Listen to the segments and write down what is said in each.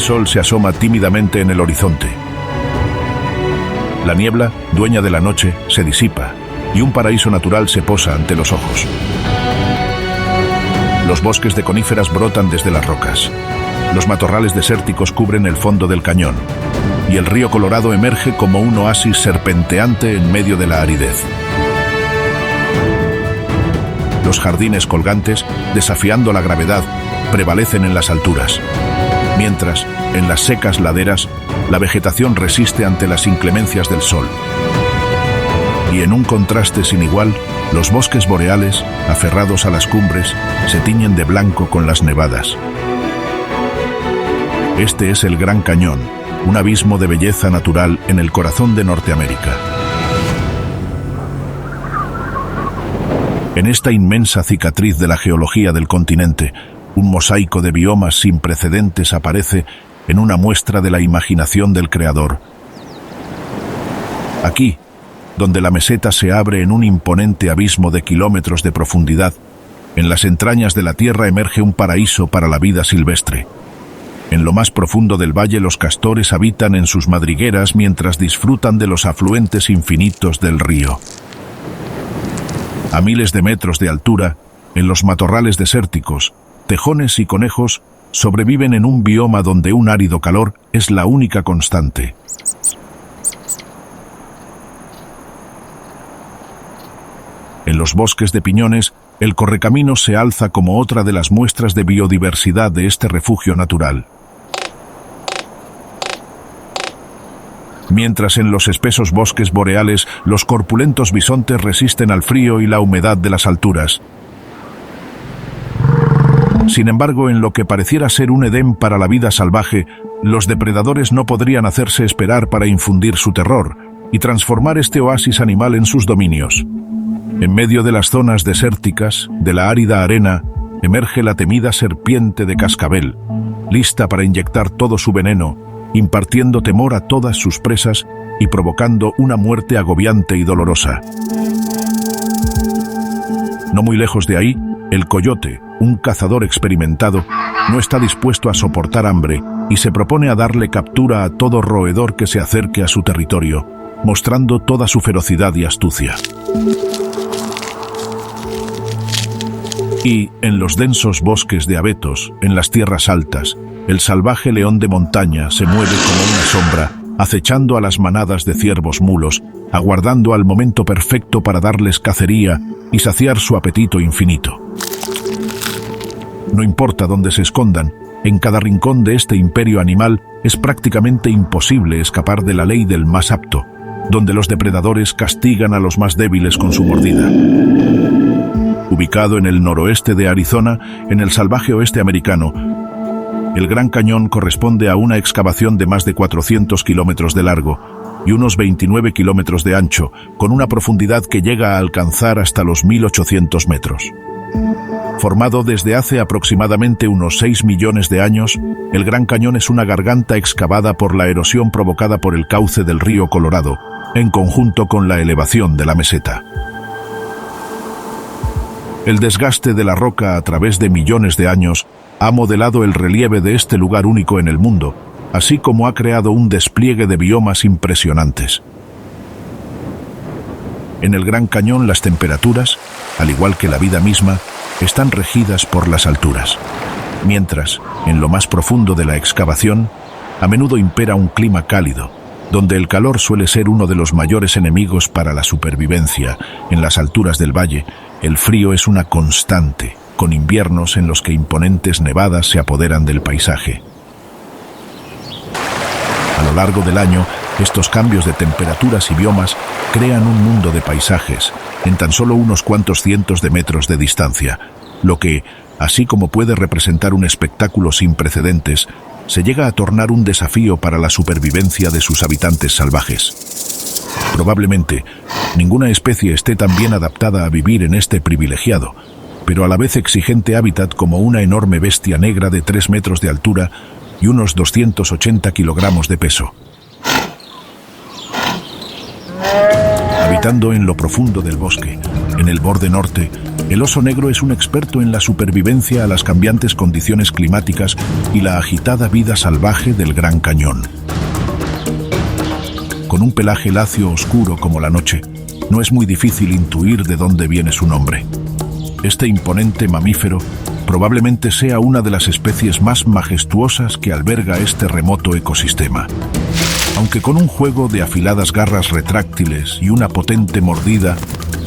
sol se asoma tímidamente en el horizonte. La niebla, dueña de la noche, se disipa y un paraíso natural se posa ante los ojos. Los bosques de coníferas brotan desde las rocas. Los matorrales desérticos cubren el fondo del cañón y el río Colorado emerge como un oasis serpenteante en medio de la aridez. Los jardines colgantes, desafiando la gravedad, prevalecen en las alturas, mientras, en las secas laderas, la vegetación resiste ante las inclemencias del sol. Y en un contraste sin igual, los bosques boreales, aferrados a las cumbres, se tiñen de blanco con las nevadas. Este es el Gran Cañón, un abismo de belleza natural en el corazón de Norteamérica. En esta inmensa cicatriz de la geología del continente, un mosaico de biomas sin precedentes aparece en una muestra de la imaginación del creador. Aquí, donde la meseta se abre en un imponente abismo de kilómetros de profundidad, en las entrañas de la tierra emerge un paraíso para la vida silvestre. En lo más profundo del valle los castores habitan en sus madrigueras mientras disfrutan de los afluentes infinitos del río. A miles de metros de altura, en los matorrales desérticos, tejones y conejos sobreviven en un bioma donde un árido calor es la única constante. En los bosques de piñones, el correcaminos se alza como otra de las muestras de biodiversidad de este refugio natural. Mientras en los espesos bosques boreales los corpulentos bisontes resisten al frío y la humedad de las alturas. Sin embargo, en lo que pareciera ser un Edén para la vida salvaje, los depredadores no podrían hacerse esperar para infundir su terror y transformar este oasis animal en sus dominios. En medio de las zonas desérticas, de la árida arena, emerge la temida serpiente de cascabel, lista para inyectar todo su veneno, impartiendo temor a todas sus presas y provocando una muerte agobiante y dolorosa. No muy lejos de ahí, el coyote, un cazador experimentado, no está dispuesto a soportar hambre y se propone a darle captura a todo roedor que se acerque a su territorio, mostrando toda su ferocidad y astucia. Y, en los densos bosques de abetos, en las tierras altas, el salvaje león de montaña se mueve como una sombra, acechando a las manadas de ciervos mulos, aguardando al momento perfecto para darles cacería y saciar su apetito infinito. No importa dónde se escondan, en cada rincón de este imperio animal es prácticamente imposible escapar de la ley del más apto, donde los depredadores castigan a los más débiles con su mordida. Ubicado en el noroeste de Arizona, en el salvaje oeste americano, el Gran Cañón corresponde a una excavación de más de 400 kilómetros de largo y unos 29 kilómetros de ancho, con una profundidad que llega a alcanzar hasta los 1800 metros. Formado desde hace aproximadamente unos 6 millones de años, el Gran Cañón es una garganta excavada por la erosión provocada por el cauce del río Colorado, en conjunto con la elevación de la meseta. El desgaste de la roca a través de millones de años ha modelado el relieve de este lugar único en el mundo, así como ha creado un despliegue de biomas impresionantes. En el Gran Cañón las temperaturas, al igual que la vida misma, están regidas por las alturas, mientras, en lo más profundo de la excavación, a menudo impera un clima cálido, donde el calor suele ser uno de los mayores enemigos para la supervivencia. En las alturas del valle, el frío es una constante, con inviernos en los que imponentes nevadas se apoderan del paisaje. A lo largo del año, estos cambios de temperaturas y biomas crean un mundo de paisajes en tan solo unos cuantos cientos de metros de distancia, lo que, así como puede representar un espectáculo sin precedentes, se llega a tornar un desafío para la supervivencia de sus habitantes salvajes. Probablemente, ninguna especie esté tan bien adaptada a vivir en este privilegiado, pero a la vez exigente hábitat como una enorme bestia negra de 3 metros de altura y unos 280 kilogramos de peso. Habitando en lo profundo del bosque, en el borde norte, el oso negro es un experto en la supervivencia a las cambiantes condiciones climáticas y la agitada vida salvaje del Gran Cañón. Con un pelaje lacio oscuro como la noche, no es muy difícil intuir de dónde viene su nombre. Este imponente mamífero probablemente sea una de las especies más majestuosas que alberga este remoto ecosistema. Aunque con un juego de afiladas garras retráctiles y una potente mordida,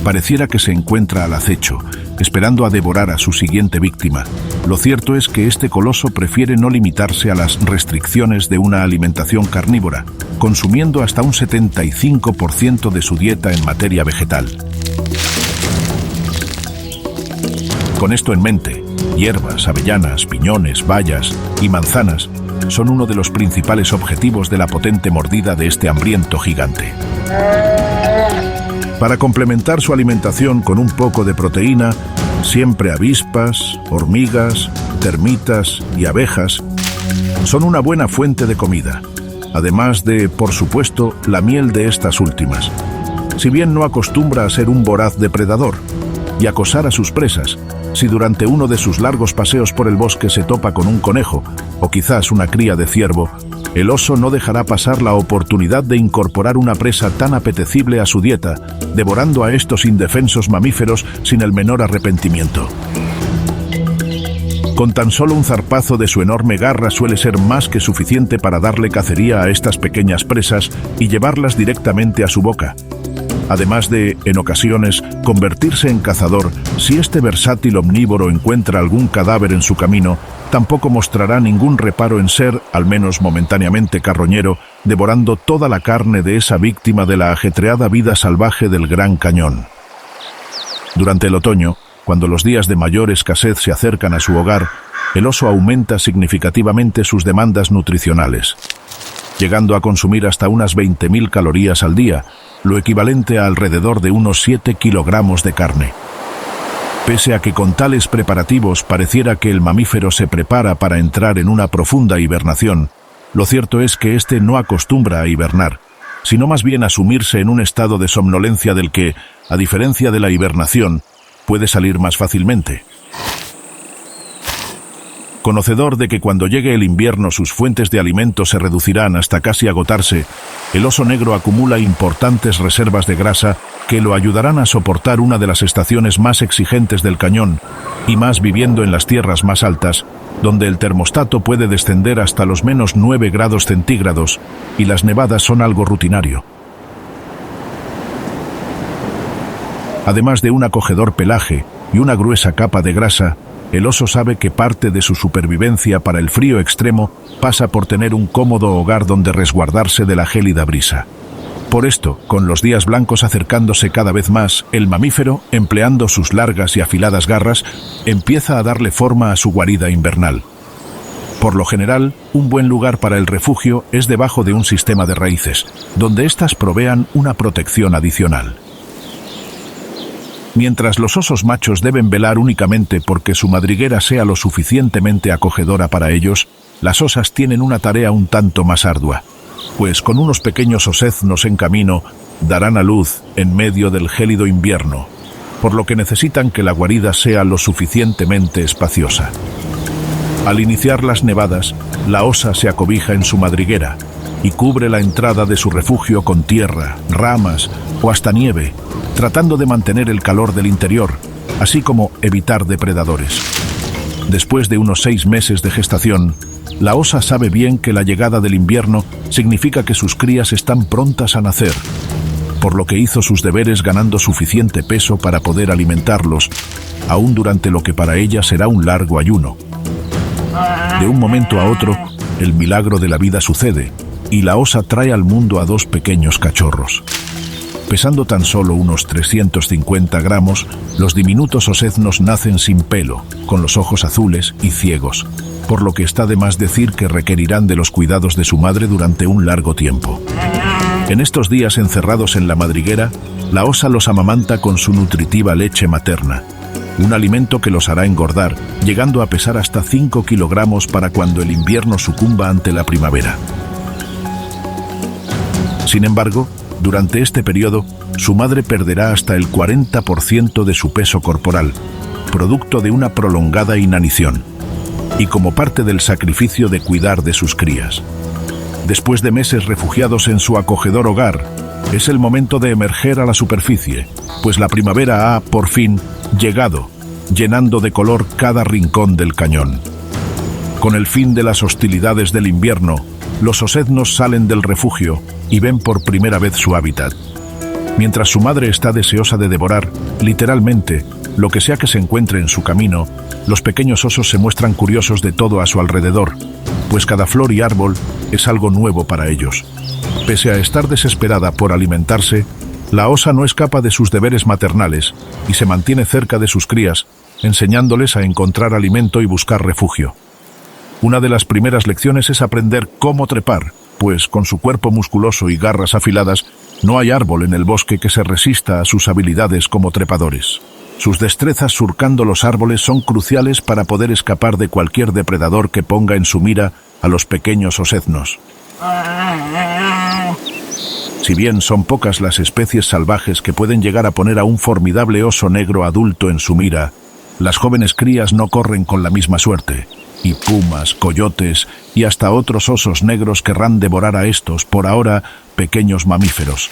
pareciera que se encuentra al acecho, esperando a devorar a su siguiente víctima. Lo cierto es que este coloso prefiere no limitarse a las restricciones de una alimentación carnívora, consumiendo hasta un 75% de su dieta en materia vegetal. Con esto en mente, hierbas, avellanas, piñones, bayas y manzanas son uno de los principales objetivos de la potente mordida de este hambriento gigante. Para complementar su alimentación con un poco de proteína, siempre avispas, hormigas, termitas y abejas son una buena fuente de comida, además de, por supuesto, la miel de estas últimas. Si bien no acostumbra a ser un voraz depredador y acosar a sus presas, si durante uno de sus largos paseos por el bosque se topa con un conejo o quizás una cría de ciervo, el oso no dejará pasar la oportunidad de incorporar una presa tan apetecible a su dieta, devorando a estos indefensos mamíferos sin el menor arrepentimiento. Con tan solo un zarpazo de su enorme garra suele ser más que suficiente para darle cacería a estas pequeñas presas y llevarlas directamente a su boca. Además de, en ocasiones, convertirse en cazador, si este versátil omnívoro encuentra algún cadáver en su camino, tampoco mostrará ningún reparo en ser, al menos momentáneamente, carroñero, devorando toda la carne de esa víctima de la ajetreada vida salvaje del Gran Cañón. Durante el otoño, cuando los días de mayor escasez se acercan a su hogar, el oso aumenta significativamente sus demandas nutricionales, llegando a consumir hasta unas 20.000 calorías al día, lo equivalente a alrededor de unos 7 kilogramos de carne. Pese a que con tales preparativos pareciera que el mamífero se prepara para entrar en una profunda hibernación, lo cierto es que éste no acostumbra a hibernar, sino más bien a sumirse en un estado de somnolencia del que, a diferencia de la hibernación, puede salir más fácilmente. Conocedor de que cuando llegue el invierno sus fuentes de alimento se reducirán hasta casi agotarse, el oso negro acumula importantes reservas de grasa que lo ayudarán a soportar una de las estaciones más exigentes del cañón, y más viviendo en las tierras más altas, donde el termostato puede descender hasta los menos 9 grados centígrados y las nevadas son algo rutinario. Además de un acogedor pelaje y una gruesa capa de grasa, el oso sabe que parte de su supervivencia para el frío extremo pasa por tener un cómodo hogar donde resguardarse de la gélida brisa. Por esto, con los días blancos acercándose cada vez más, el mamífero, empleando sus largas y afiladas garras, empieza a darle forma a su guarida invernal. Por lo general, un buen lugar para el refugio es debajo de un sistema de raíces, donde éstas provean una protección adicional. Mientras los osos machos deben velar únicamente porque su madriguera sea lo suficientemente acogedora para ellos, las osas tienen una tarea un tanto más ardua, pues con unos pequeños oseznos en camino darán a luz en medio del gélido invierno, por lo que necesitan que la guarida sea lo suficientemente espaciosa. Al iniciar las nevadas, la osa se acobija en su madriguera y cubre la entrada de su refugio con tierra, ramas o hasta nieve, tratando de mantener el calor del interior, así como evitar depredadores. Después de unos 6 meses de gestación, la osa sabe bien que la llegada del invierno significa que sus crías están prontas a nacer, por lo que hizo sus deberes ganando suficiente peso para poder alimentarlos, aún durante lo que para ella será un largo ayuno. De un momento a otro, el milagro de la vida sucede, y la osa trae al mundo a 2 pequeños cachorros. Pesando tan solo unos 350 gramos, los diminutos oseznos nacen sin pelo, con los ojos azules y ciegos, por lo que está de más decir que requerirán de los cuidados de su madre durante un largo tiempo. En estos días encerrados en la madriguera, la osa los amamanta con su nutritiva leche materna, un alimento que los hará engordar, llegando a pesar hasta 5 kilogramos para cuando el invierno sucumba ante la primavera. Sin embargo, durante este periodo, su madre perderá hasta el 40% de su peso corporal, producto de una prolongada inanición, y como parte del sacrificio de cuidar de sus crías. Después de meses refugiados en su acogedor hogar, es el momento de emerger a la superficie, pues la primavera ha, por fin, llegado, llenando de color cada rincón del cañón. Con el fin de las hostilidades del invierno, los osednos salen del refugio y ven por primera vez su hábitat. Mientras su madre está deseosa de devorar, literalmente, lo que sea que se encuentre en su camino, los pequeños osos se muestran curiosos de todo a su alrededor, pues cada flor y árbol es algo nuevo para ellos. Pese a estar desesperada por alimentarse, la osa no escapa de sus deberes maternales y se mantiene cerca de sus crías, enseñándoles a encontrar alimento y buscar refugio. Una de las primeras lecciones es aprender cómo trepar, pues con su cuerpo musculoso y garras afiladas, no hay árbol en el bosque que se resista a sus habilidades como trepadores. Sus destrezas surcando los árboles son cruciales para poder escapar de cualquier depredador que ponga en su mira a los pequeños osednos. Si bien son pocas las especies salvajes que pueden llegar a poner a un formidable oso negro adulto en su mira, las jóvenes crías no corren con la misma suerte, y pumas, coyotes y hasta otros osos negros querrán devorar a estos, por ahora, pequeños mamíferos.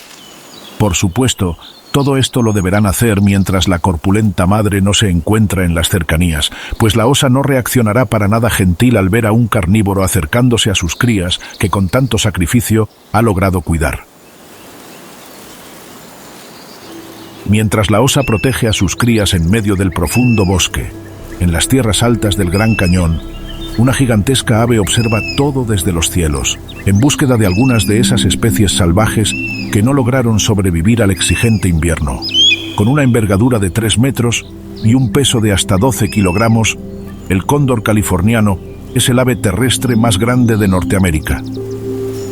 Por supuesto, todo esto lo deberán hacer mientras la corpulenta madre no se encuentra en las cercanías, pues la osa no reaccionará para nada gentil al ver a un carnívoro acercándose a sus crías que con tanto sacrificio ha logrado cuidar. Mientras la osa protege a sus crías en medio del profundo bosque, en las tierras altas del Gran Cañón, una gigantesca ave observa todo desde los cielos, en búsqueda de algunas de esas especies salvajes que no lograron sobrevivir al exigente invierno. Con una envergadura de 3 metros y un peso de hasta 12 kilogramos, el cóndor californiano es el ave terrestre más grande de Norteamérica.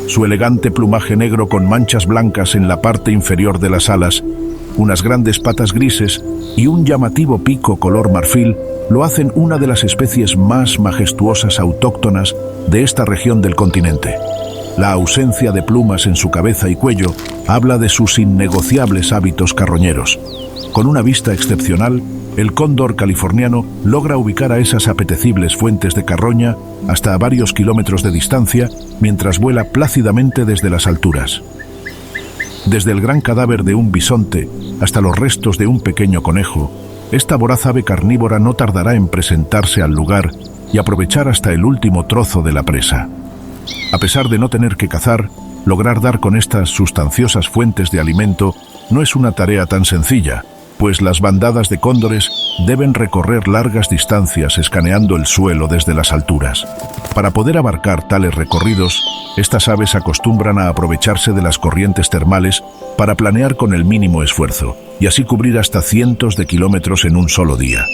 Su elegante plumaje negro con manchas blancas en la parte inferior de las alas, unas grandes patas grises y un llamativo pico color marfil lo hacen una de las especies más majestuosas autóctonas de esta región del continente. La ausencia de plumas en su cabeza y cuello habla de sus innegociables hábitos carroñeros. Con una vista excepcional, el cóndor californiano logra ubicar a esas apetecibles fuentes de carroña hasta a varios kilómetros de distancia mientras vuela plácidamente desde las alturas. Desde el gran cadáver de un bisonte hasta los restos de un pequeño conejo, esta voraz ave carnívora no tardará en presentarse al lugar y aprovechar hasta el último trozo de la presa. A pesar de no tener que cazar, lograr dar con estas sustanciosas fuentes de alimento no es una tarea tan sencilla, pues las bandadas de cóndores deben recorrer largas distancias escaneando el suelo desde las alturas. Para poder abarcar tales recorridos, estas aves acostumbran a aprovecharse de las corrientes termales para planear con el mínimo esfuerzo, y así cubrir hasta cientos de kilómetros en un solo día.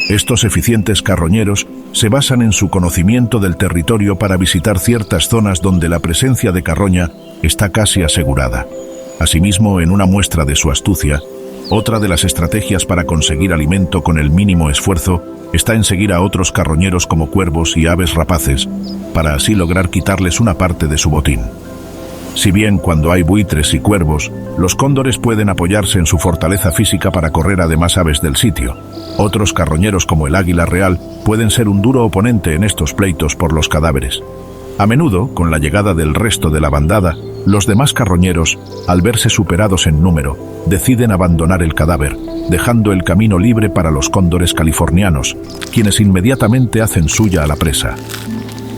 Estos eficientes carroñeros se basan en su conocimiento del territorio para visitar ciertas zonas donde la presencia de carroña está casi asegurada. Asimismo, en una muestra de su astucia, otra de las estrategias para conseguir alimento con el mínimo esfuerzo está en seguir a otros carroñeros como cuervos y aves rapaces, para así lograr quitarles una parte de su botín. Si bien cuando hay buitres y cuervos, los cóndores pueden apoyarse en su fortaleza física para correr a demás aves del sitio, otros carroñeros como el águila real pueden ser un duro oponente en estos pleitos por los cadáveres. A menudo, con la llegada del resto de la bandada, los demás carroñeros, al verse superados en número, deciden abandonar el cadáver, dejando el camino libre para los cóndores californianos, quienes inmediatamente hacen suya a la presa.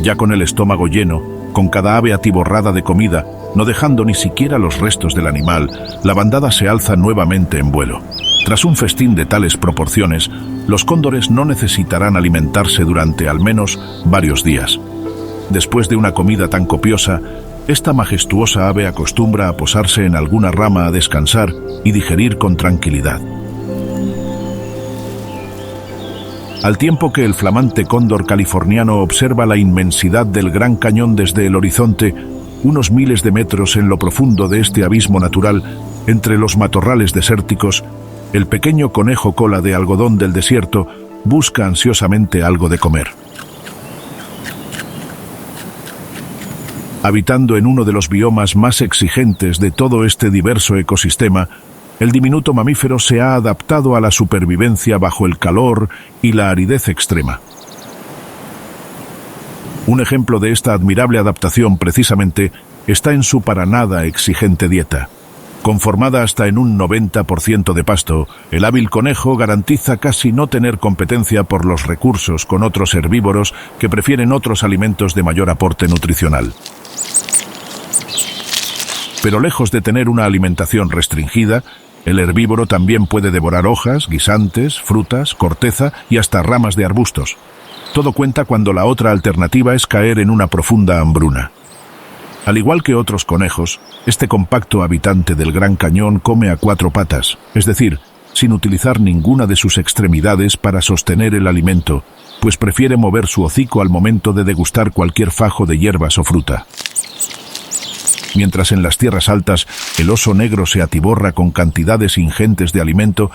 Ya con el estómago lleno, con cada ave atiborrada de comida, no dejando ni siquiera los restos del animal, la bandada se alza nuevamente en vuelo. Tras un festín de tales proporciones, los cóndores no necesitarán alimentarse durante al menos varios días. Después de una comida tan copiosa, esta majestuosa ave acostumbra a posarse en alguna rama a descansar y digerir con tranquilidad. Al tiempo que el flamante cóndor californiano observa la inmensidad del Gran Cañón desde el horizonte, unos miles de metros en lo profundo de este abismo natural, entre los matorrales desérticos, el pequeño conejo cola de algodón del desierto busca ansiosamente algo de comer. Habitando en uno de los biomas más exigentes de todo este diverso ecosistema, el diminuto mamífero se ha adaptado a la supervivencia bajo el calor y la aridez extrema. Un ejemplo de esta admirable adaptación, precisamente, está en su para nada exigente dieta. Conformada hasta en un 90% de pasto, el hábil conejo garantiza casi no tener competencia por los recursos con otros herbívoros que prefieren otros alimentos de mayor aporte nutricional. Pero lejos de tener una alimentación restringida, el herbívoro también puede devorar hojas, guisantes, frutas, corteza y hasta ramas de arbustos. Todo cuenta cuando la otra alternativa es caer en una profunda hambruna. Al igual que otros conejos, este compacto habitante del Gran Cañón come a 4 patas, es decir, sin utilizar ninguna de sus extremidades para sostener el alimento, pues prefiere mover su hocico al momento de degustar cualquier fajo de hierbas o fruta. Mientras en las tierras altas el oso negro se atiborra con cantidades ingentes de alimento,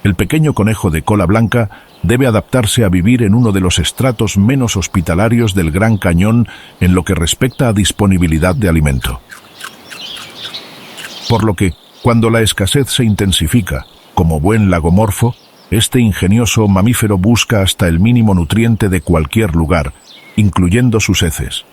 el pequeño conejo de cola blanca debe adaptarse a vivir en uno de los estratos menos hospitalarios del Gran Cañón en lo que respecta a disponibilidad de alimento. Por lo que, cuando la escasez se intensifica, como buen lagomorfo, este ingenioso mamífero busca hasta el mínimo nutriente de cualquier lugar, incluyendo sus heces.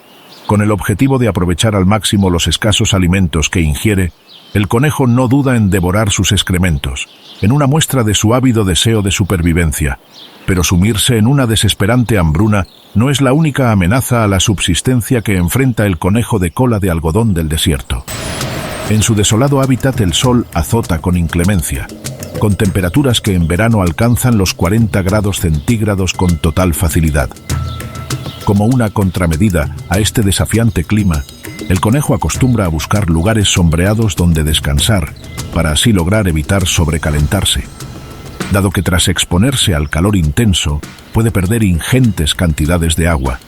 Con el objetivo de aprovechar al máximo los escasos alimentos que ingiere, el conejo no duda en devorar sus excrementos, en una muestra de su ávido deseo de supervivencia. Pero sumirse en una desesperante hambruna no es la única amenaza a la subsistencia que enfrenta el conejo de cola de algodón del desierto. En su desolado hábitat el sol azota con inclemencia, con temperaturas que en verano alcanzan los 40 grados centígrados con total facilidad. Como una contramedida a este desafiante clima, el conejo acostumbra a buscar lugares sombreados donde descansar, para así lograr evitar sobrecalentarse. Dado que tras exponerse al calor intenso, puede perder ingentes cantidades de agua,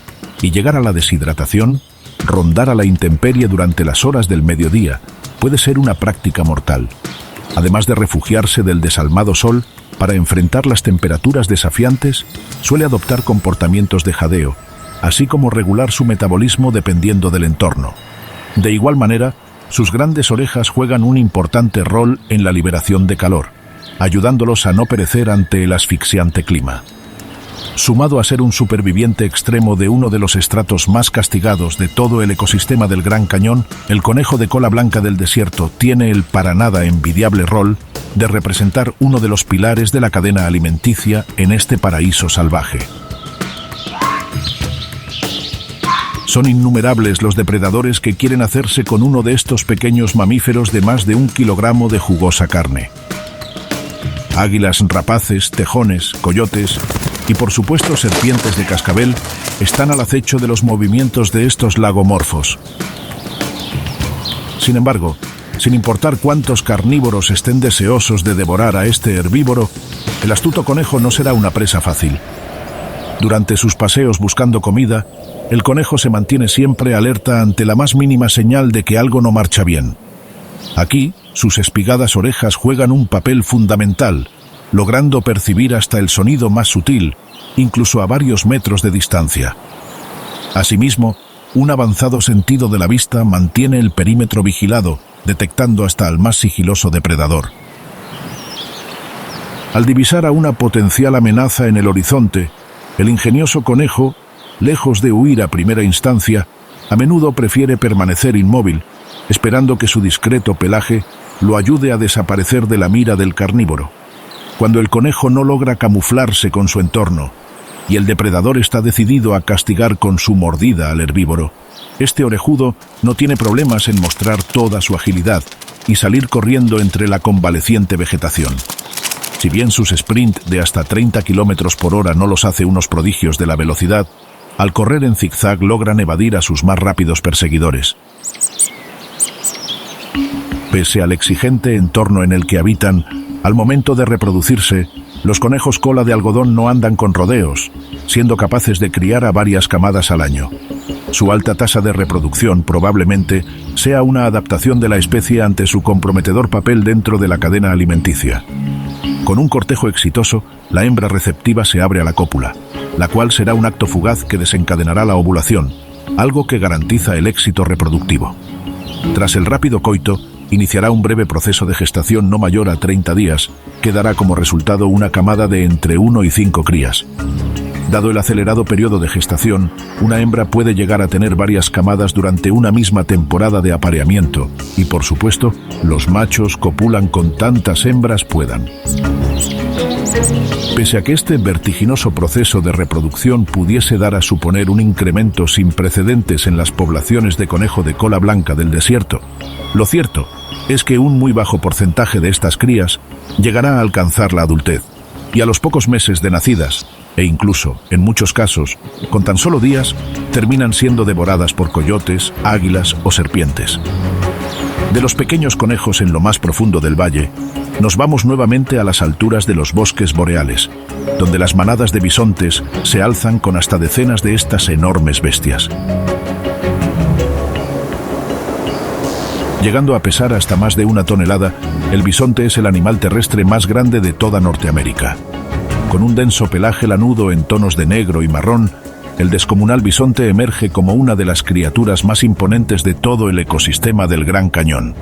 y llegar a la deshidratación, rondar a la intemperie durante las horas del mediodía, puede ser una práctica mortal. Además de refugiarse del desalmado sol, para enfrentar las temperaturas desafiantes, suele adoptar comportamientos de jadeo, así como regular su metabolismo dependiendo del entorno. De igual manera, sus grandes orejas juegan un importante rol en la liberación de calor, ayudándolos a no perecer ante el asfixiante clima. Sumado a ser un superviviente extremo de uno de los estratos más castigados de todo el ecosistema del Gran Cañón, el conejo de cola blanca del desierto tiene el para nada envidiable rol de representar uno de los pilares de la cadena alimenticia en este paraíso salvaje. Son innumerables los depredadores que quieren hacerse con uno de estos pequeños mamíferos de más de 1 kilogramo de jugosa carne. Águilas rapaces, tejones, coyotes y por supuesto serpientes de cascabel están al acecho de los movimientos de estos lagomorfos. Sin embargo, sin importar cuántos carnívoros estén deseosos de devorar a este herbívoro, el astuto conejo no será una presa fácil. Durante sus paseos buscando comida, el conejo se mantiene siempre alerta ante la más mínima señal de que algo no marcha bien. Aquí, sus espigadas orejas juegan un papel fundamental, logrando percibir hasta el sonido más sutil, incluso a varios metros de distancia. Asimismo, un avanzado sentido de la vista mantiene el perímetro vigilado, detectando hasta al más sigiloso depredador. Al divisar a una potencial amenaza en el horizonte, el ingenioso conejo, lejos de huir a primera instancia, a menudo prefiere permanecer inmóvil, esperando que su discreto pelaje lo ayude a desaparecer de la mira del carnívoro. Cuando el conejo no logra camuflarse con su entorno y el depredador está decidido a castigar con su mordida al herbívoro, este orejudo no tiene problemas en mostrar toda su agilidad y salir corriendo entre la convaleciente vegetación. Si bien sus sprint de hasta 30 km por hora no los hace unos prodigios de la velocidad, al correr en zigzag logran evadir a sus más rápidos perseguidores. Pese al exigente entorno en el que habitan, al momento de reproducirse, los conejos cola de algodón no andan con rodeos, siendo capaces de criar a varias camadas al año. Su alta tasa de reproducción probablemente sea una adaptación de la especie ante su comprometedor papel dentro de la cadena alimenticia. Con un cortejo exitoso, la hembra receptiva se abre a la cópula, la cual será un acto fugaz que desencadenará la ovulación, algo que garantiza el éxito reproductivo. Tras el rápido coito, iniciará un breve proceso de gestación no mayor a 30 días, que dará como resultado una camada de entre 1 y 5 crías. Dado el acelerado periodo de gestación, una hembra puede llegar a tener varias camadas durante una misma temporada de apareamiento y, por supuesto, los machos copulan con tantas hembras puedan. Pese a que este vertiginoso proceso de reproducción pudiese dar a suponer un incremento sin precedentes en las poblaciones de conejo de cola blanca del desierto, lo cierto es que un muy bajo porcentaje de estas crías llegará a alcanzar la adultez, y a los pocos meses de nacidas, e incluso, en muchos casos, con tan solo días, terminan siendo devoradas por coyotes, águilas o serpientes. De los pequeños conejos en lo más profundo del valle, nos vamos nuevamente a las alturas de los bosques boreales, donde las manadas de bisontes se alzan con hasta decenas de estas enormes bestias. Llegando a pesar hasta más de 1 tonelada, el bisonte es el animal terrestre más grande de toda Norteamérica. Con un denso pelaje lanudo en tonos de negro y marrón, el descomunal bisonte emerge como una de las criaturas más imponentes de todo el ecosistema del Gran Cañón.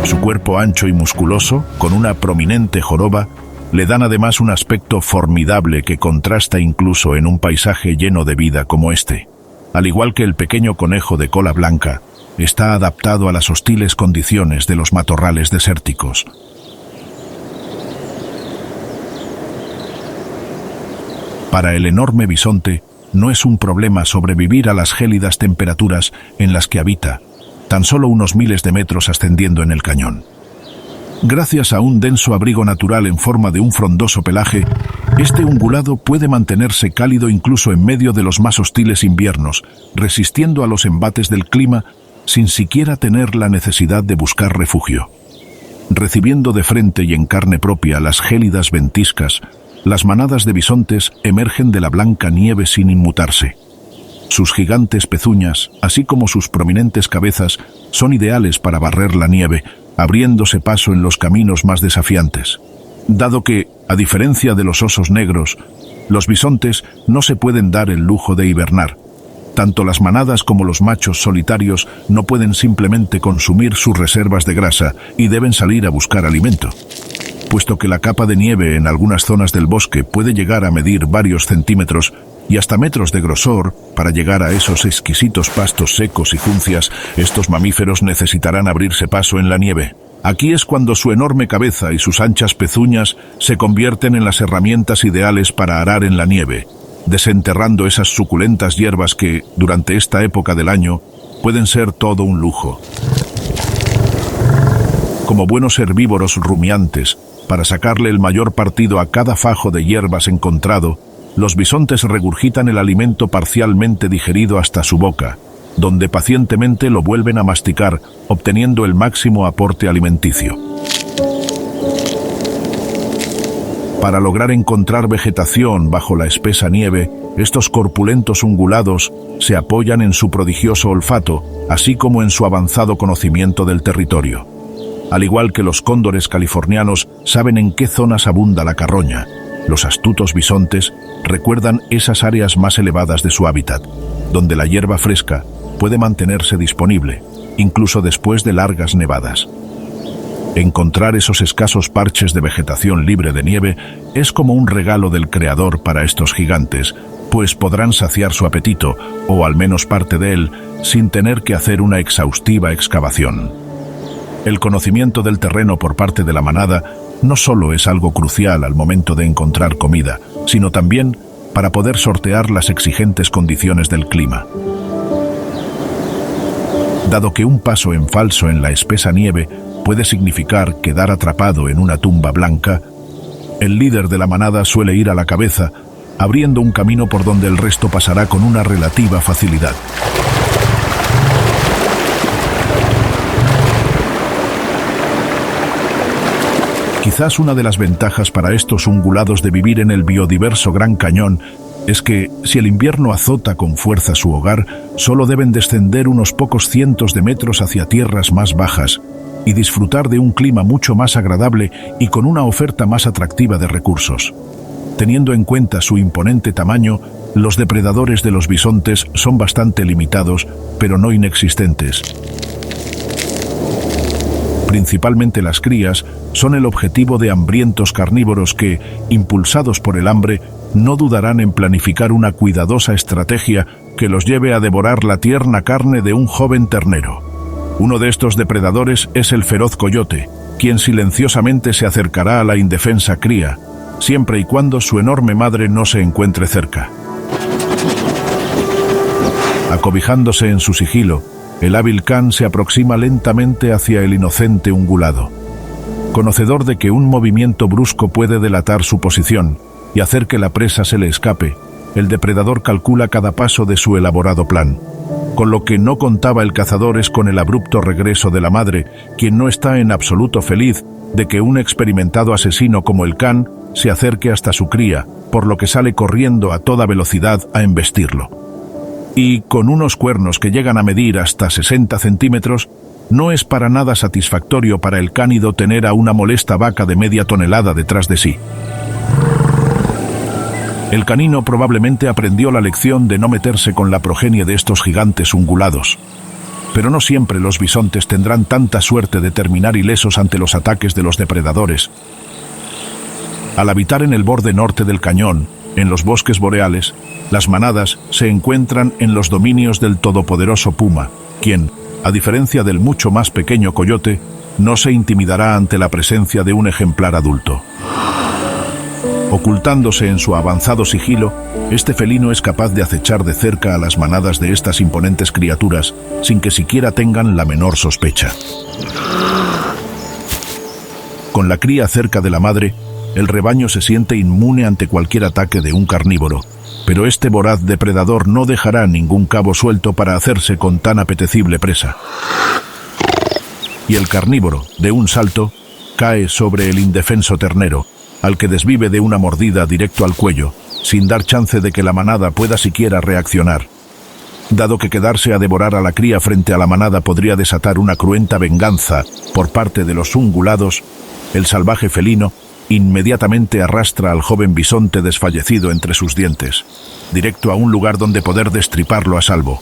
Su cuerpo ancho y musculoso, con una prominente joroba, le dan además un aspecto formidable que contrasta incluso en un paisaje lleno de vida como este. Al igual que el pequeño conejo de cola blanca, está adaptado a las hostiles condiciones de los matorrales desérticos. Para el enorme bisonte, no es un problema sobrevivir a las gélidas temperaturas en las que habita, tan solo unos miles de metros ascendiendo en el cañón. Gracias a un denso abrigo natural en forma de un frondoso pelaje, este ungulado puede mantenerse cálido incluso en medio de los más hostiles inviernos, resistiendo a los embates del clima sin siquiera tener la necesidad de buscar refugio. Recibiendo de frente y en carne propia las gélidas ventiscas, las manadas de bisontes emergen de la blanca nieve sin inmutarse. Sus gigantes pezuñas, así como sus prominentes cabezas, son ideales para barrer la nieve, abriéndose paso en los caminos más desafiantes. Dado que, a diferencia de los osos negros, los bisontes no se pueden dar el lujo de hibernar. Tanto las manadas como los machos solitarios no pueden simplemente consumir sus reservas de grasa y deben salir a buscar alimento. Puesto que la capa de nieve en algunas zonas del bosque puede llegar a medir varios centímetros y hasta metros de grosor, para llegar a esos exquisitos pastos secos y juncias, estos mamíferos necesitarán abrirse paso en la nieve. Aquí es cuando su enorme cabeza y sus anchas pezuñas se convierten en las herramientas ideales para arar en la nieve, desenterrando esas suculentas hierbas que, durante esta época del año, pueden ser todo un lujo. Como buenos herbívoros rumiantes, para sacarle el mayor partido a cada fajo de hierbas encontrado, los bisontes regurgitan el alimento parcialmente digerido hasta su boca, donde pacientemente lo vuelven a masticar, obteniendo el máximo aporte alimenticio. Para lograr encontrar vegetación bajo la espesa nieve, estos corpulentos ungulados se apoyan en su prodigioso olfato, así como en su avanzado conocimiento del territorio. Al igual que los cóndores californianos saben en qué zonas abunda la carroña, los astutos bisontes recuerdan esas áreas más elevadas de su hábitat, donde la hierba fresca puede mantenerse disponible, incluso después de largas nevadas. Encontrar esos escasos parches de vegetación libre de nieve es como un regalo del creador para estos gigantes, pues podrán saciar su apetito, o al menos parte de él, sin tener que hacer una exhaustiva excavación. El conocimiento del terreno por parte de la manada no solo es algo crucial al momento de encontrar comida, sino también para poder sortear las exigentes condiciones del clima. Dado que un paso en falso en la espesa nieve puede significar quedar atrapado en una tumba blanca, el líder de la manada suele ir a la cabeza, abriendo un camino por donde el resto pasará con una relativa facilidad. Quizás una de las ventajas para estos ungulados de vivir en el biodiverso Gran Cañón es que, si el invierno azota con fuerza su hogar, solo deben descender unos pocos cientos de metros hacia tierras más bajas y disfrutar de un clima mucho más agradable y con una oferta más atractiva de recursos. Teniendo en cuenta su imponente tamaño, Los depredadores de los bisontes son bastante limitados, pero no inexistentes. Principalmente las crías son el objetivo de hambrientos carnívoros que, impulsados por el hambre, no dudarán en planificar una cuidadosa estrategia que los lleve a devorar la tierna carne de un joven ternero. Uno de estos depredadores es el feroz coyote, quien silenciosamente se acercará a la indefensa cría, siempre y cuando su enorme madre no se encuentre cerca. Acobijándose en su sigilo, el hábil can se aproxima lentamente hacia el inocente ungulado. Conocedor de que un movimiento brusco puede delatar su posición y hacer que la presa se le escape, el depredador calcula cada paso de su elaborado plan. Con lo que no contaba el cazador es con el abrupto regreso de la madre, quien no está en absoluto feliz de que un experimentado asesino como el can se acerque hasta su cría, por lo que sale corriendo a toda velocidad a embestirlo. Y con unos cuernos que llegan a medir hasta 60 centímetros, no es para nada satisfactorio para el cánido tener a una molesta vaca de media tonelada detrás de sí. El canino probablemente aprendió la lección de no meterse con la progenie de estos gigantes ungulados. Pero no siempre los bisontes tendrán tanta suerte de terminar ilesos ante los ataques de los depredadores. Al habitar en el borde norte del cañón, en los bosques boreales, las manadas se encuentran en los dominios del todopoderoso puma, quien, a diferencia del mucho más pequeño coyote, no se intimidará ante la presencia de un ejemplar adulto. Ocultándose en su avanzado sigilo, este felino es capaz de acechar de cerca a las manadas de estas imponentes criaturas sin que siquiera tengan la menor sospecha. Con la cría cerca de la madre, el rebaño se siente inmune ante cualquier ataque de un carnívoro, pero este voraz depredador no dejará ningún cabo suelto para hacerse con tan apetecible presa. Y el carnívoro, de un salto, cae sobre el indefenso ternero, al que desvive de una mordida directo al cuello, sin dar chance de que la manada pueda siquiera reaccionar. Dado que quedarse a devorar a la cría frente a la manada podría desatar una cruenta venganza por parte de los ungulados, el salvaje felino inmediatamente arrastra al joven bisonte desfallecido entre sus dientes, directo a un lugar donde poder destriparlo a salvo.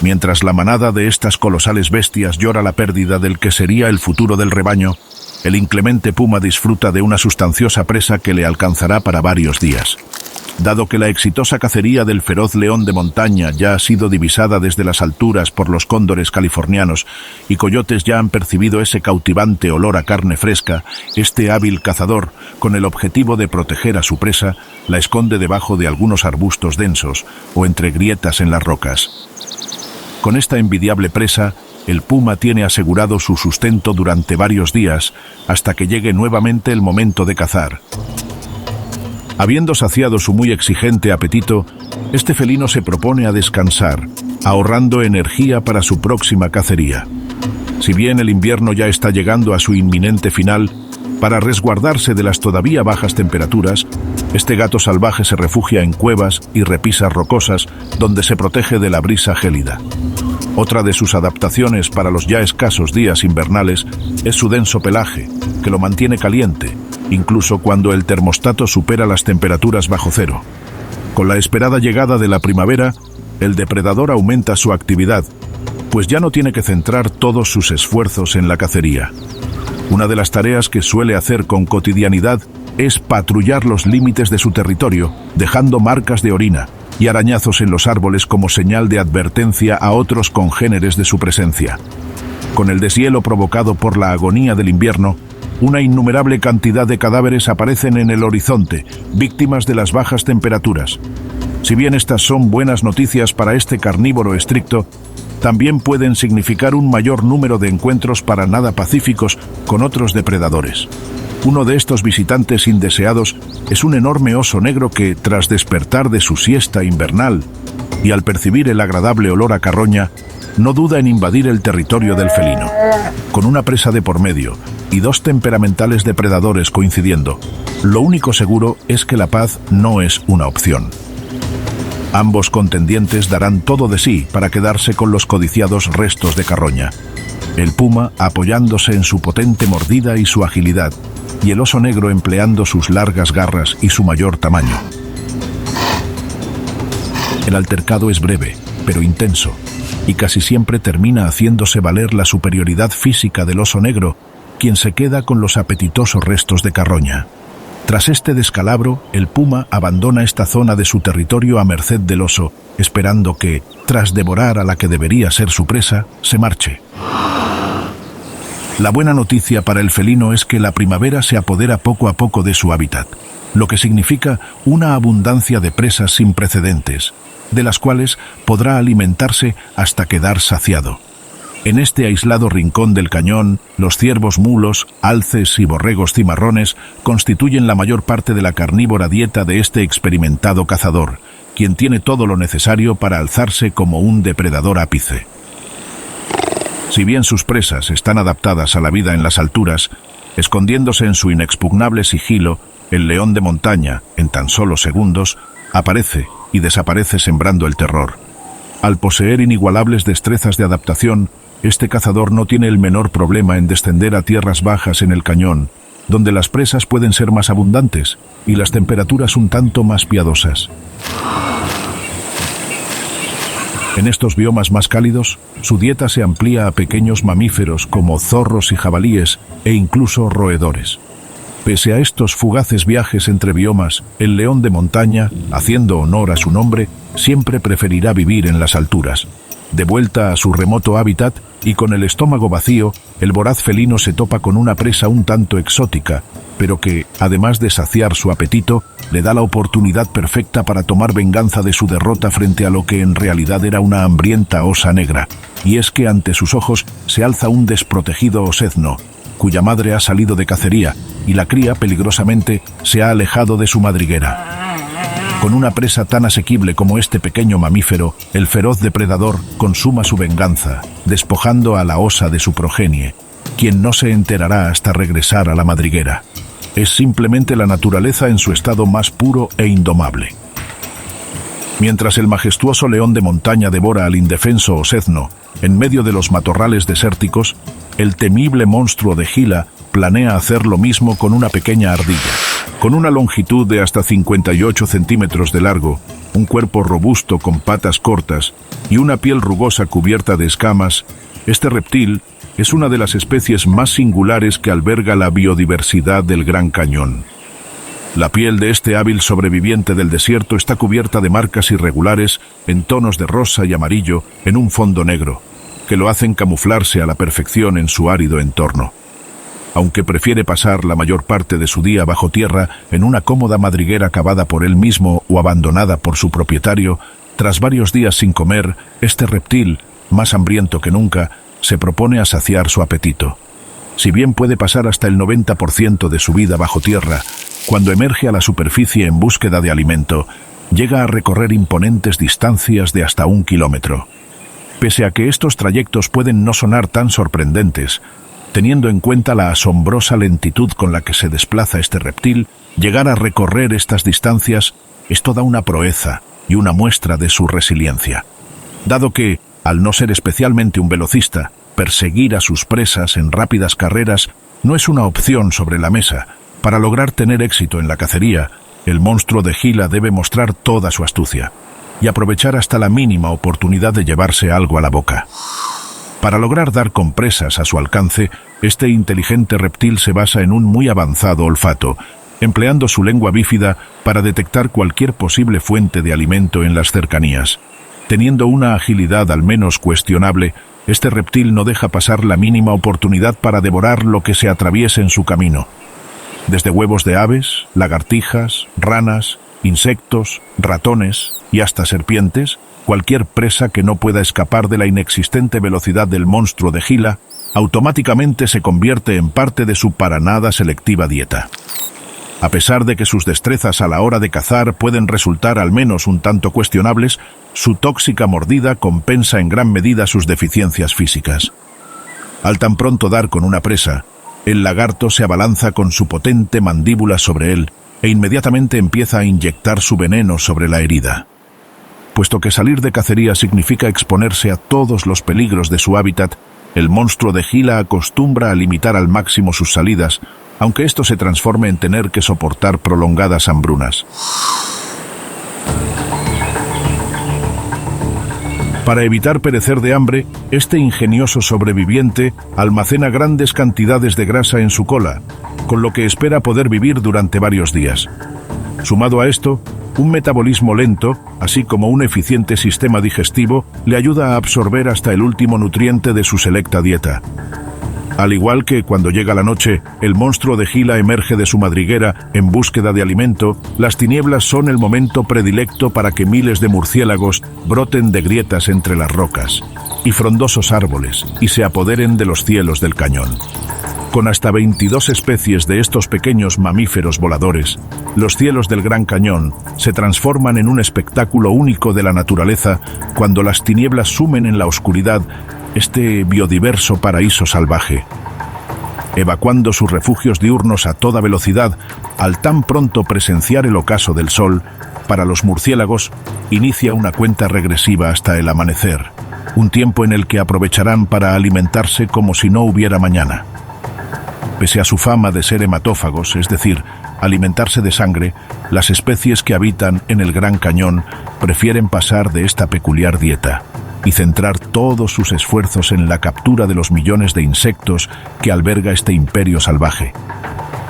Mientras la manada de estas colosales bestias llora la pérdida del que sería el futuro del rebaño, el inclemente puma disfruta de una sustanciosa presa que le alcanzará para varios días. Dado que la exitosa cacería del feroz león de montaña ya ha sido divisada desde las alturas por los cóndores californianos y coyotes ya han percibido ese cautivante olor a carne fresca, este hábil cazador, con el objetivo de proteger a su presa, la esconde debajo de algunos arbustos densos o entre grietas en las rocas. Con esta envidiable presa, el puma tiene asegurado su sustento durante varios días hasta que llegue nuevamente el momento de cazar. Habiendo saciado su muy exigente apetito, este felino se propone a descansar, ahorrando energía para su próxima cacería. Si bien el invierno ya está llegando a su inminente final, para resguardarse de las todavía bajas temperaturas, este gato salvaje se refugia en cuevas y repisas rocosas donde se protege de la brisa gélida. Otra de sus adaptaciones para los ya escasos días invernales es su denso pelaje, que lo mantiene caliente, incluso cuando el termostato supera las temperaturas bajo cero. Con la esperada llegada de la primavera, el depredador aumenta su actividad, pues ya no tiene que centrar todos sus esfuerzos en la cacería. Una de las tareas que suele hacer con cotidianidad es patrullar los límites de su territorio, dejando marcas de orina y arañazos en los árboles como señal de advertencia a otros congéneres de su presencia. Con el deshielo provocado por la agonía del invierno, una innumerable cantidad de cadáveres aparecen en el horizonte, víctimas de las bajas temperaturas. Si bien estas son buenas noticias para este carnívoro estricto, también pueden significar un mayor número de encuentros para nada pacíficos con otros depredadores. Uno de estos visitantes indeseados es un enorme oso negro que, tras despertar de su siesta invernal y al percibir el agradable olor a carroña, no duda en invadir el territorio del felino. Con una presa de por medio y dos temperamentales depredadores coincidiendo, lo único seguro es que la paz no es una opción. Ambos contendientes darán todo de sí para quedarse con los codiciados restos de carroña. El puma apoyándose en su potente mordida y su agilidad, y el oso negro empleando sus largas garras y su mayor tamaño. El altercado es breve, pero intenso, y casi siempre termina haciéndose valer la superioridad física del oso negro, quien se queda con los apetitosos restos de carroña. Tras este descalabro, el puma abandona esta zona de su territorio a merced del oso, esperando que, tras devorar a la que debería ser su presa, se marche. La buena noticia para el felino es que la primavera se apodera poco a poco de su hábitat, lo que significa una abundancia de presas sin precedentes, de las cuales podrá alimentarse hasta quedar saciado. En este aislado rincón del cañón, los ciervos mulos, alces y borregos cimarrones constituyen la mayor parte de la carnívora dieta de este experimentado cazador, quien tiene todo lo necesario para alzarse como un depredador ápice. Si bien sus presas están adaptadas a la vida en las alturas, escondiéndose en su inexpugnable sigilo, el león de montaña, en tan solo segundos, aparece y desaparece sembrando el terror. Al poseer inigualables destrezas de adaptación, este cazador no tiene el menor problema en descender a tierras bajas en el cañón, donde las presas pueden ser más abundantes y las temperaturas un tanto más piadosas. En estos biomas más cálidos, su dieta se amplía a pequeños mamíferos como zorros y jabalíes e incluso roedores. Pese a estos fugaces viajes entre biomas, el león de montaña, haciendo honor a su nombre, siempre preferirá vivir en las alturas. De vuelta a su remoto hábitat y con el estómago vacío, el voraz felino se topa con una presa un tanto exótica, pero que, además de saciar su apetito, le da la oportunidad perfecta para tomar venganza de su derrota frente a lo que en realidad era una hambrienta osa negra. Y es que ante sus ojos se alza un desprotegido osezno, cuya madre ha salido de cacería y la cría peligrosamente se ha alejado de su madriguera. Con una presa tan asequible como este pequeño mamífero, el feroz depredador consuma su venganza, despojando a la osa de su progenie, quien no se enterará hasta regresar a la madriguera. Es simplemente la naturaleza en su estado más puro e indomable. Mientras el majestuoso león de montaña devora al indefenso osezno, en medio de los matorrales desérticos, el temible monstruo de Gila planea hacer lo mismo con una pequeña ardilla. Con una longitud de hasta 58 centímetros de largo, un cuerpo robusto con patas cortas y una piel rugosa cubierta de escamas, este reptil es una de las especies más singulares que alberga la biodiversidad del Gran Cañón. La piel de este hábil sobreviviente del desierto está cubierta de marcas irregulares en tonos de rosa y amarillo en un fondo negro, que lo hacen camuflarse a la perfección en su árido entorno. Aunque prefiere pasar la mayor parte de su día bajo tierra en una cómoda madriguera cavada por él mismo o abandonada por su propietario, tras varios días sin comer, este reptil, más hambriento que nunca, se propone a saciar su apetito. Si bien puede pasar hasta el 90% de su vida bajo tierra, cuando emerge a la superficie en búsqueda de alimento, llega a recorrer imponentes distancias de hasta 1 kilómetro. Pese a que estos trayectos pueden no sonar tan sorprendentes, teniendo en cuenta la asombrosa lentitud con la que se desplaza este reptil, llegar a recorrer estas distancias es toda una proeza y una muestra de su resiliencia. Dado que, al no ser especialmente un velocista, perseguir a sus presas en rápidas carreras no es una opción sobre la mesa, para lograr tener éxito en la cacería, el monstruo de Gila debe mostrar toda su astucia y aprovechar hasta la mínima oportunidad de llevarse algo a la boca. Para lograr dar con presas a su alcance, este inteligente reptil se basa en un muy avanzado olfato, empleando su lengua bífida para detectar cualquier posible fuente de alimento en las cercanías. Teniendo una agilidad al menos cuestionable, este reptil no deja pasar la mínima oportunidad para devorar lo que se atraviese en su camino. Desde huevos de aves, lagartijas, ranas, insectos, ratones y hasta serpientes, cualquier presa que no pueda escapar de la inexistente velocidad del monstruo de Gila, automáticamente se convierte en parte de su para nada selectiva dieta. A pesar de que sus destrezas a la hora de cazar pueden resultar al menos un tanto cuestionables, su tóxica mordida compensa en gran medida sus deficiencias físicas. Al tan pronto dar con una presa, el lagarto se abalanza con su potente mandíbula sobre él e inmediatamente empieza a inyectar su veneno sobre la herida. Puesto que salir de cacería significa exponerse a todos los peligros de su hábitat, el monstruo de Gila acostumbra a limitar al máximo sus salidas, aunque esto se transforme en tener que soportar prolongadas hambrunas. Para evitar perecer de hambre, este ingenioso sobreviviente almacena grandes cantidades de grasa en su cola, con lo que espera poder vivir durante varios días. Sumado a esto, un metabolismo lento, así como un eficiente sistema digestivo, le ayuda a absorber hasta el último nutriente de su selecta dieta. Al igual que cuando llega la noche, el monstruo de Gila emerge de su madriguera en búsqueda de alimento, las tinieblas son el momento predilecto para que miles de murciélagos broten de grietas entre las rocas y frondosos árboles y se apoderen de los cielos del cañón. Con hasta 22 especies de estos pequeños mamíferos voladores, los cielos del Gran Cañón se transforman en un espectáculo único de la naturaleza cuando las tinieblas sumen en la oscuridad este biodiverso paraíso salvaje, evacuando sus refugios diurnos a toda velocidad. Al tan pronto presenciar el ocaso del sol, para los murciélagos inicia una cuenta regresiva hasta el amanecer, un tiempo en el que aprovecharán para alimentarse como si no hubiera mañana. Pese a su fama de ser hematófagos, es decir, alimentarse de sangre, las especies que habitan en el Gran Cañón prefieren pasar de esta peculiar dieta y centrar todos sus esfuerzos en la captura de los millones de insectos que alberga este imperio salvaje.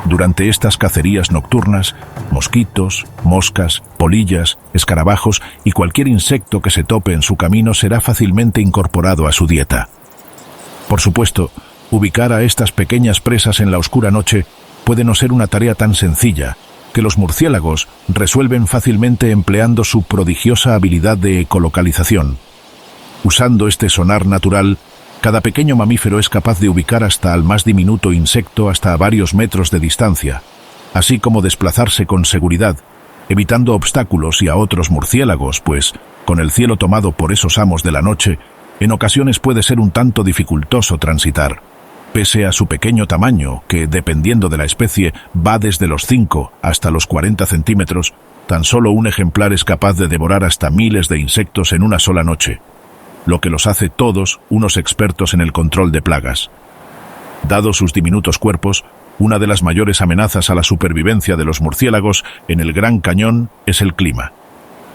Durante estas cacerías nocturnas, mosquitos, moscas, polillas, escarabajos y cualquier insecto que se tope en su camino será fácilmente incorporado a su dieta. Por supuesto, ubicar a estas pequeñas presas en la oscura noche puede no ser una tarea tan sencilla, que los murciélagos resuelven fácilmente empleando su prodigiosa habilidad de ecolocalización. Usando este sonar natural, cada pequeño mamífero es capaz de ubicar hasta al más diminuto insecto hasta a varios metros de distancia, así como desplazarse con seguridad, evitando obstáculos y a otros murciélagos, pues, con el cielo tomado por esos amos de la noche, en ocasiones puede ser un tanto dificultoso transitar. Pese a su pequeño tamaño, que, dependiendo de la especie, va desde los 5 hasta los 40 centímetros, tan solo un ejemplar es capaz de devorar hasta miles de insectos en una sola noche, lo que los hace todos unos expertos en el control de plagas. Dados sus diminutos cuerpos, una de las mayores amenazas a la supervivencia de los murciélagos en el Gran Cañón es el clima.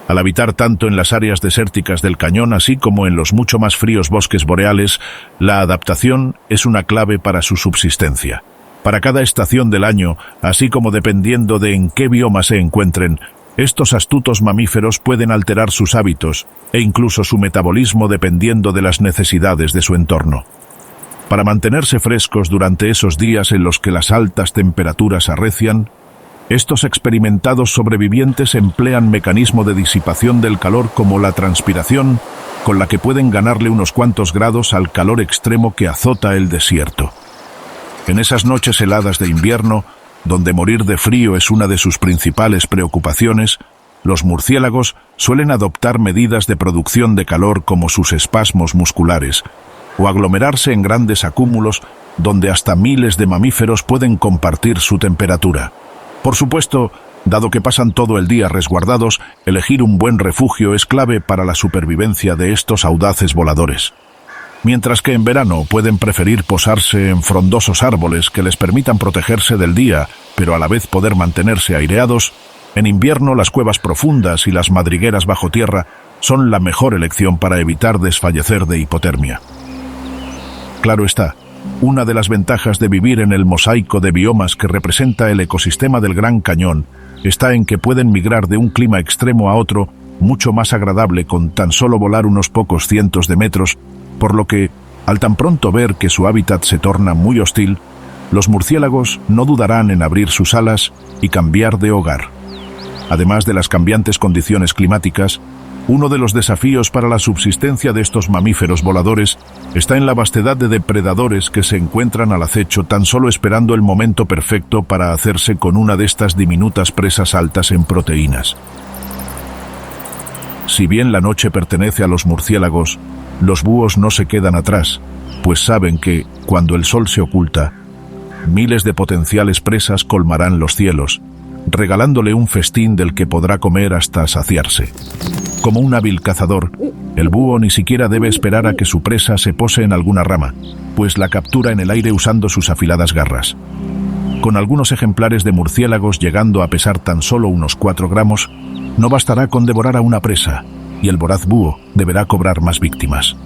Al habitar tanto en las áreas desérticas del cañón así como en los mucho más fríos bosques boreales, la adaptación es una clave para su subsistencia. Para cada estación del año, así como dependiendo de en qué bioma se encuentren, estos astutos mamíferos pueden alterar sus hábitos e incluso su metabolismo dependiendo de las necesidades de su entorno. Para mantenerse frescos durante esos días en los que las altas temperaturas arrecian, estos experimentados sobrevivientes emplean mecanismo de disipación del calor como la transpiración, con la que pueden ganarle unos cuantos grados al calor extremo que azota el desierto. En esas noches heladas de invierno, donde morir de frío es una de sus principales preocupaciones, los murciélagos suelen adoptar medidas de producción de calor como sus espasmos musculares, o aglomerarse en grandes acúmulos donde hasta miles de mamíferos pueden compartir su temperatura. Por supuesto, dado que pasan todo el día resguardados, elegir un buen refugio es clave para la supervivencia de estos audaces voladores. Mientras que en verano pueden preferir posarse en frondosos árboles que les permitan protegerse del día, pero a la vez poder mantenerse aireados, en invierno las cuevas profundas y las madrigueras bajo tierra son la mejor elección para evitar desfallecer de hipotermia. Claro está, una de las ventajas de vivir en el mosaico de biomas que representa el ecosistema del Gran Cañón está en que pueden migrar de un clima extremo a otro mucho más agradable con tan solo volar unos pocos cientos de metros, por lo que, al tan pronto ver que su hábitat se torna muy hostil, los murciélagos no dudarán en abrir sus alas y cambiar de hogar. Además de las cambiantes condiciones climáticas, uno de los desafíos para la subsistencia de estos mamíferos voladores está en la vastedad de depredadores que se encuentran al acecho tan solo esperando el momento perfecto para hacerse con una de estas diminutas presas altas en proteínas. Si bien la noche pertenece a los murciélagos, los búhos no se quedan atrás, pues saben que, cuando el sol se oculta, miles de potenciales presas colmarán los cielos, regalándole un festín del que podrá comer hasta saciarse. Como un hábil cazador, el búho ni siquiera debe esperar a que su presa se pose en alguna rama, pues la captura en el aire usando sus afiladas garras. Con algunos ejemplares de murciélagos llegando a pesar tan solo unos 4 gramos, no bastará con devorar a una presa, y el voraz búho deberá cobrar más víctimas.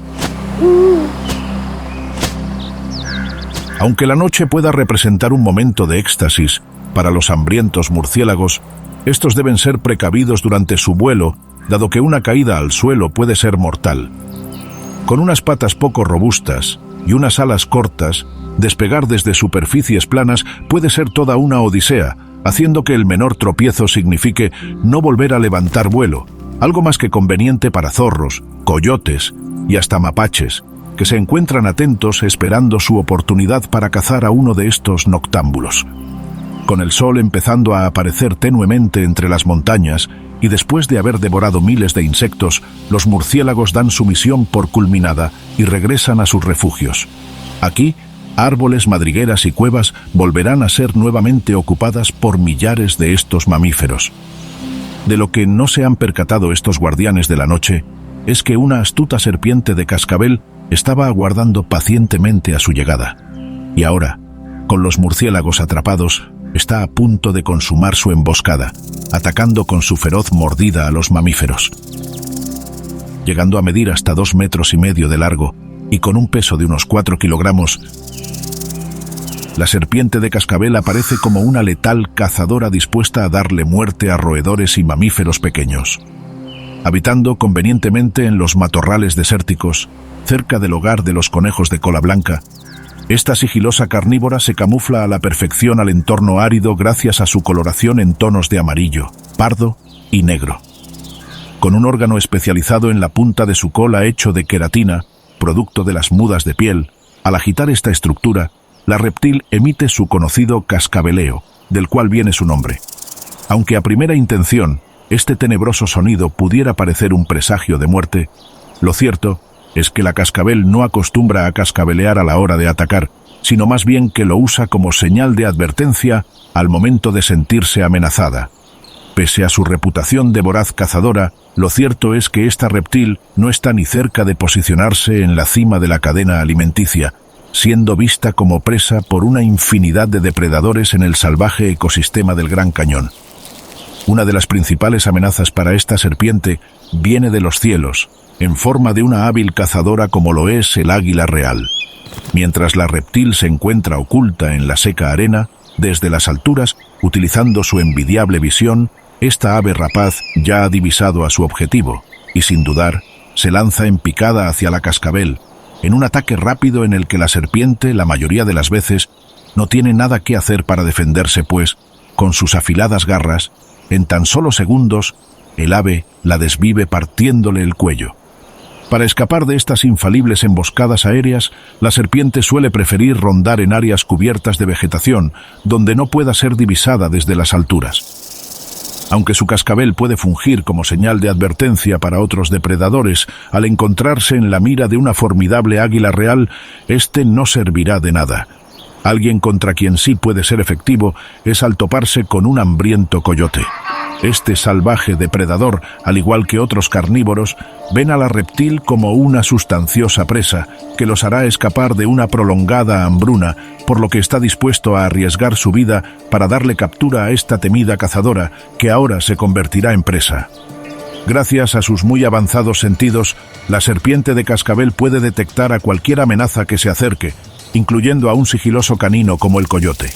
Aunque la noche pueda representar un momento de éxtasis para los hambrientos murciélagos, estos deben ser precavidos durante su vuelo, dado que una caída al suelo puede ser mortal. Con unas patas poco robustas y unas alas cortas, despegar desde superficies planas puede ser toda una odisea, haciendo que el menor tropiezo signifique no volver a levantar vuelo, algo más que conveniente para zorros, coyotes y hasta mapaches, que se encuentran atentos esperando su oportunidad para cazar a uno de estos noctámbulos. Con el sol empezando a aparecer tenuemente entre las montañas y después de haber devorado miles de insectos, los murciélagos dan su misión por culminada y regresan a sus refugios. Aquí, árboles, madrigueras y cuevas volverán a ser nuevamente ocupadas por millares de estos mamíferos. De lo que no se han percatado estos guardianes de la noche es que una astuta serpiente de cascabel estaba aguardando pacientemente a su llegada. Y ahora, con los murciélagos atrapados, está a punto de consumar su emboscada, atacando con su feroz mordida a los mamíferos. Llegando a medir hasta 2,5 metros de largo y con un peso de unos 4 kilogramos, la serpiente de cascabel aparece como una letal cazadora dispuesta a darle muerte a roedores y mamíferos pequeños. Habitando convenientemente en los matorrales desérticos, cerca del hogar de los conejos de cola blanca, esta sigilosa carnívora se camufla a la perfección al entorno árido gracias a su coloración en tonos de amarillo, pardo y negro. Con un órgano especializado en la punta de su cola hecho de queratina, producto de las mudas de piel, al agitar esta estructura, la reptil emite su conocido cascabeleo, del cual viene su nombre. Aunque a primera intención, este tenebroso sonido pudiera parecer un presagio de muerte, lo cierto es que la cascabel no acostumbra a cascabelear a la hora de atacar, sino más bien que lo usa como señal de advertencia al momento de sentirse amenazada. Pese a su reputación de voraz cazadora, lo cierto es que esta reptil no está ni cerca de posicionarse en la cima de la cadena alimenticia, siendo vista como presa por una infinidad de depredadores en el salvaje ecosistema del Gran Cañón. Una de las principales amenazas para esta serpiente viene de los cielos, en forma de una hábil cazadora como lo es el águila real. Mientras la reptil se encuentra oculta en la seca arena, desde las alturas, utilizando su envidiable visión, esta ave rapaz ya ha divisado a su objetivo y, sin dudar, se lanza en picada hacia la cascabel, en un ataque rápido en el que la serpiente, la mayoría de las veces, no tiene nada que hacer para defenderse, pues, con sus afiladas garras, en tan solo segundos, el ave la desvive partiéndole el cuello. Para escapar de estas infalibles emboscadas aéreas, la serpiente suele preferir rondar en áreas cubiertas de vegetación, donde no pueda ser divisada desde las alturas. Aunque su cascabel puede fungir como señal de advertencia para otros depredadores, al encontrarse en la mira de una formidable águila real, este no servirá de nada. Alguien contra quien sí puede ser efectivo es al toparse con un hambriento coyote. Este salvaje depredador, al igual que otros carnívoros, ven a la reptil como una sustanciosa presa que los hará escapar de una prolongada hambruna, por lo que está dispuesto a arriesgar su vida para darle captura a esta temida cazadora, que ahora se convertirá en presa. Gracias a sus muy avanzados sentidos, la serpiente de cascabel puede detectar a cualquier amenaza que se acerque, incluyendo a un sigiloso canino como el coyote.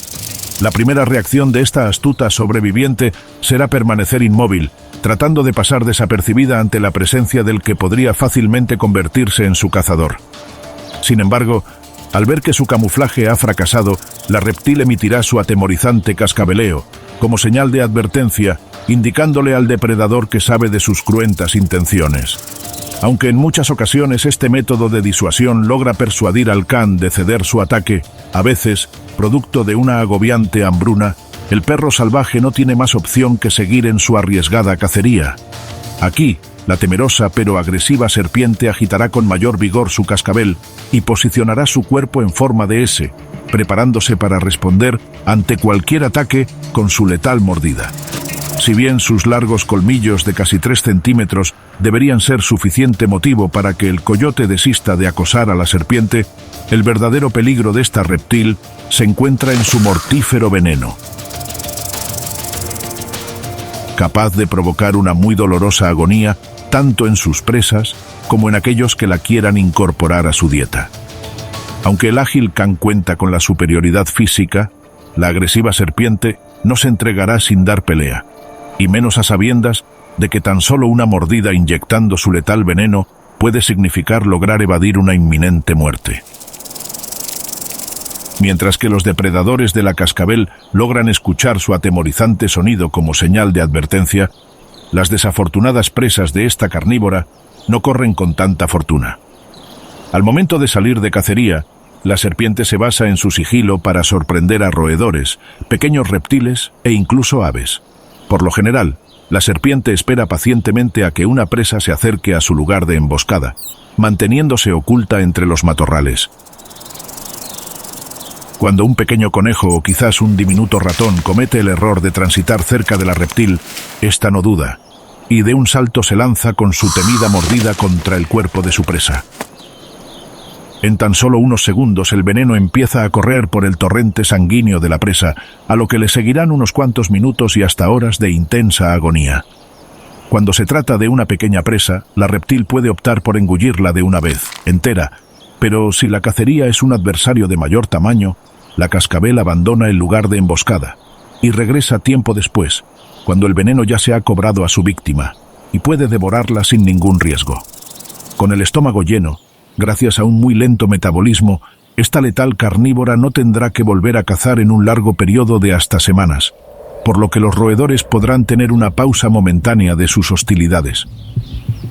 La primera reacción de esta astuta sobreviviente será permanecer inmóvil, tratando de pasar desapercibida ante la presencia del que podría fácilmente convertirse en su cazador. Sin embargo, al ver que su camuflaje ha fracasado, la reptil emitirá su atemorizante cascabeleo, como señal de advertencia, indicándole al depredador que sabe de sus cruentas intenciones. Aunque en muchas ocasiones este método de disuasión logra persuadir al can de ceder su ataque, a veces, producto de una agobiante hambruna, el perro salvaje no tiene más opción que seguir en su arriesgada cacería. Aquí, la temerosa pero agresiva serpiente agitará con mayor vigor su cascabel y posicionará su cuerpo en forma de S, preparándose para responder ante cualquier ataque con su letal mordida. Si bien sus largos colmillos de casi 3 centímetros deberían ser suficiente motivo para que el coyote desista de acosar a la serpiente, El verdadero peligro de esta reptil se encuentra en su mortífero veneno, capaz de provocar una muy dolorosa agonía tanto en sus presas como en aquellos que la quieran incorporar a su dieta. Aunque el ágil can cuenta con la superioridad física, la agresiva serpiente no se entregará sin dar pelea, y menos a sabiendas de que tan solo una mordida inyectando su letal veneno puede significar lograr evadir una inminente muerte. Mientras que los depredadores de la cascabel logran escuchar su atemorizante sonido como señal de advertencia, las desafortunadas presas de esta carnívora no corren con tanta fortuna. Al momento de salir de cacería, la serpiente se basa en su sigilo para sorprender a roedores, pequeños reptiles e incluso aves. Por lo general, la serpiente espera pacientemente a que una presa se acerque a su lugar de emboscada, manteniéndose oculta entre los matorrales. Cuando un pequeño conejo o quizás un diminuto ratón comete el error de transitar cerca de la reptil, ésta no duda, y de un salto se lanza con su temida mordida contra el cuerpo de su presa. En tan solo unos segundos el veneno empieza a correr por el torrente sanguíneo de la presa, a lo que le seguirán unos cuantos minutos y hasta horas de intensa agonía. Cuando se trata de una pequeña presa, la reptil puede optar por engullirla de una vez, entera, pero si la cacería es un adversario de mayor tamaño, la cascabel abandona el lugar de emboscada y regresa tiempo después, cuando el veneno ya se ha cobrado a su víctima, y puede devorarla sin ningún riesgo. Con el estómago lleno, gracias a un muy lento metabolismo, esta letal carnívora no tendrá que volver a cazar en un largo periodo de hasta semanas, por lo que los roedores podrán tener una pausa momentánea de sus hostilidades.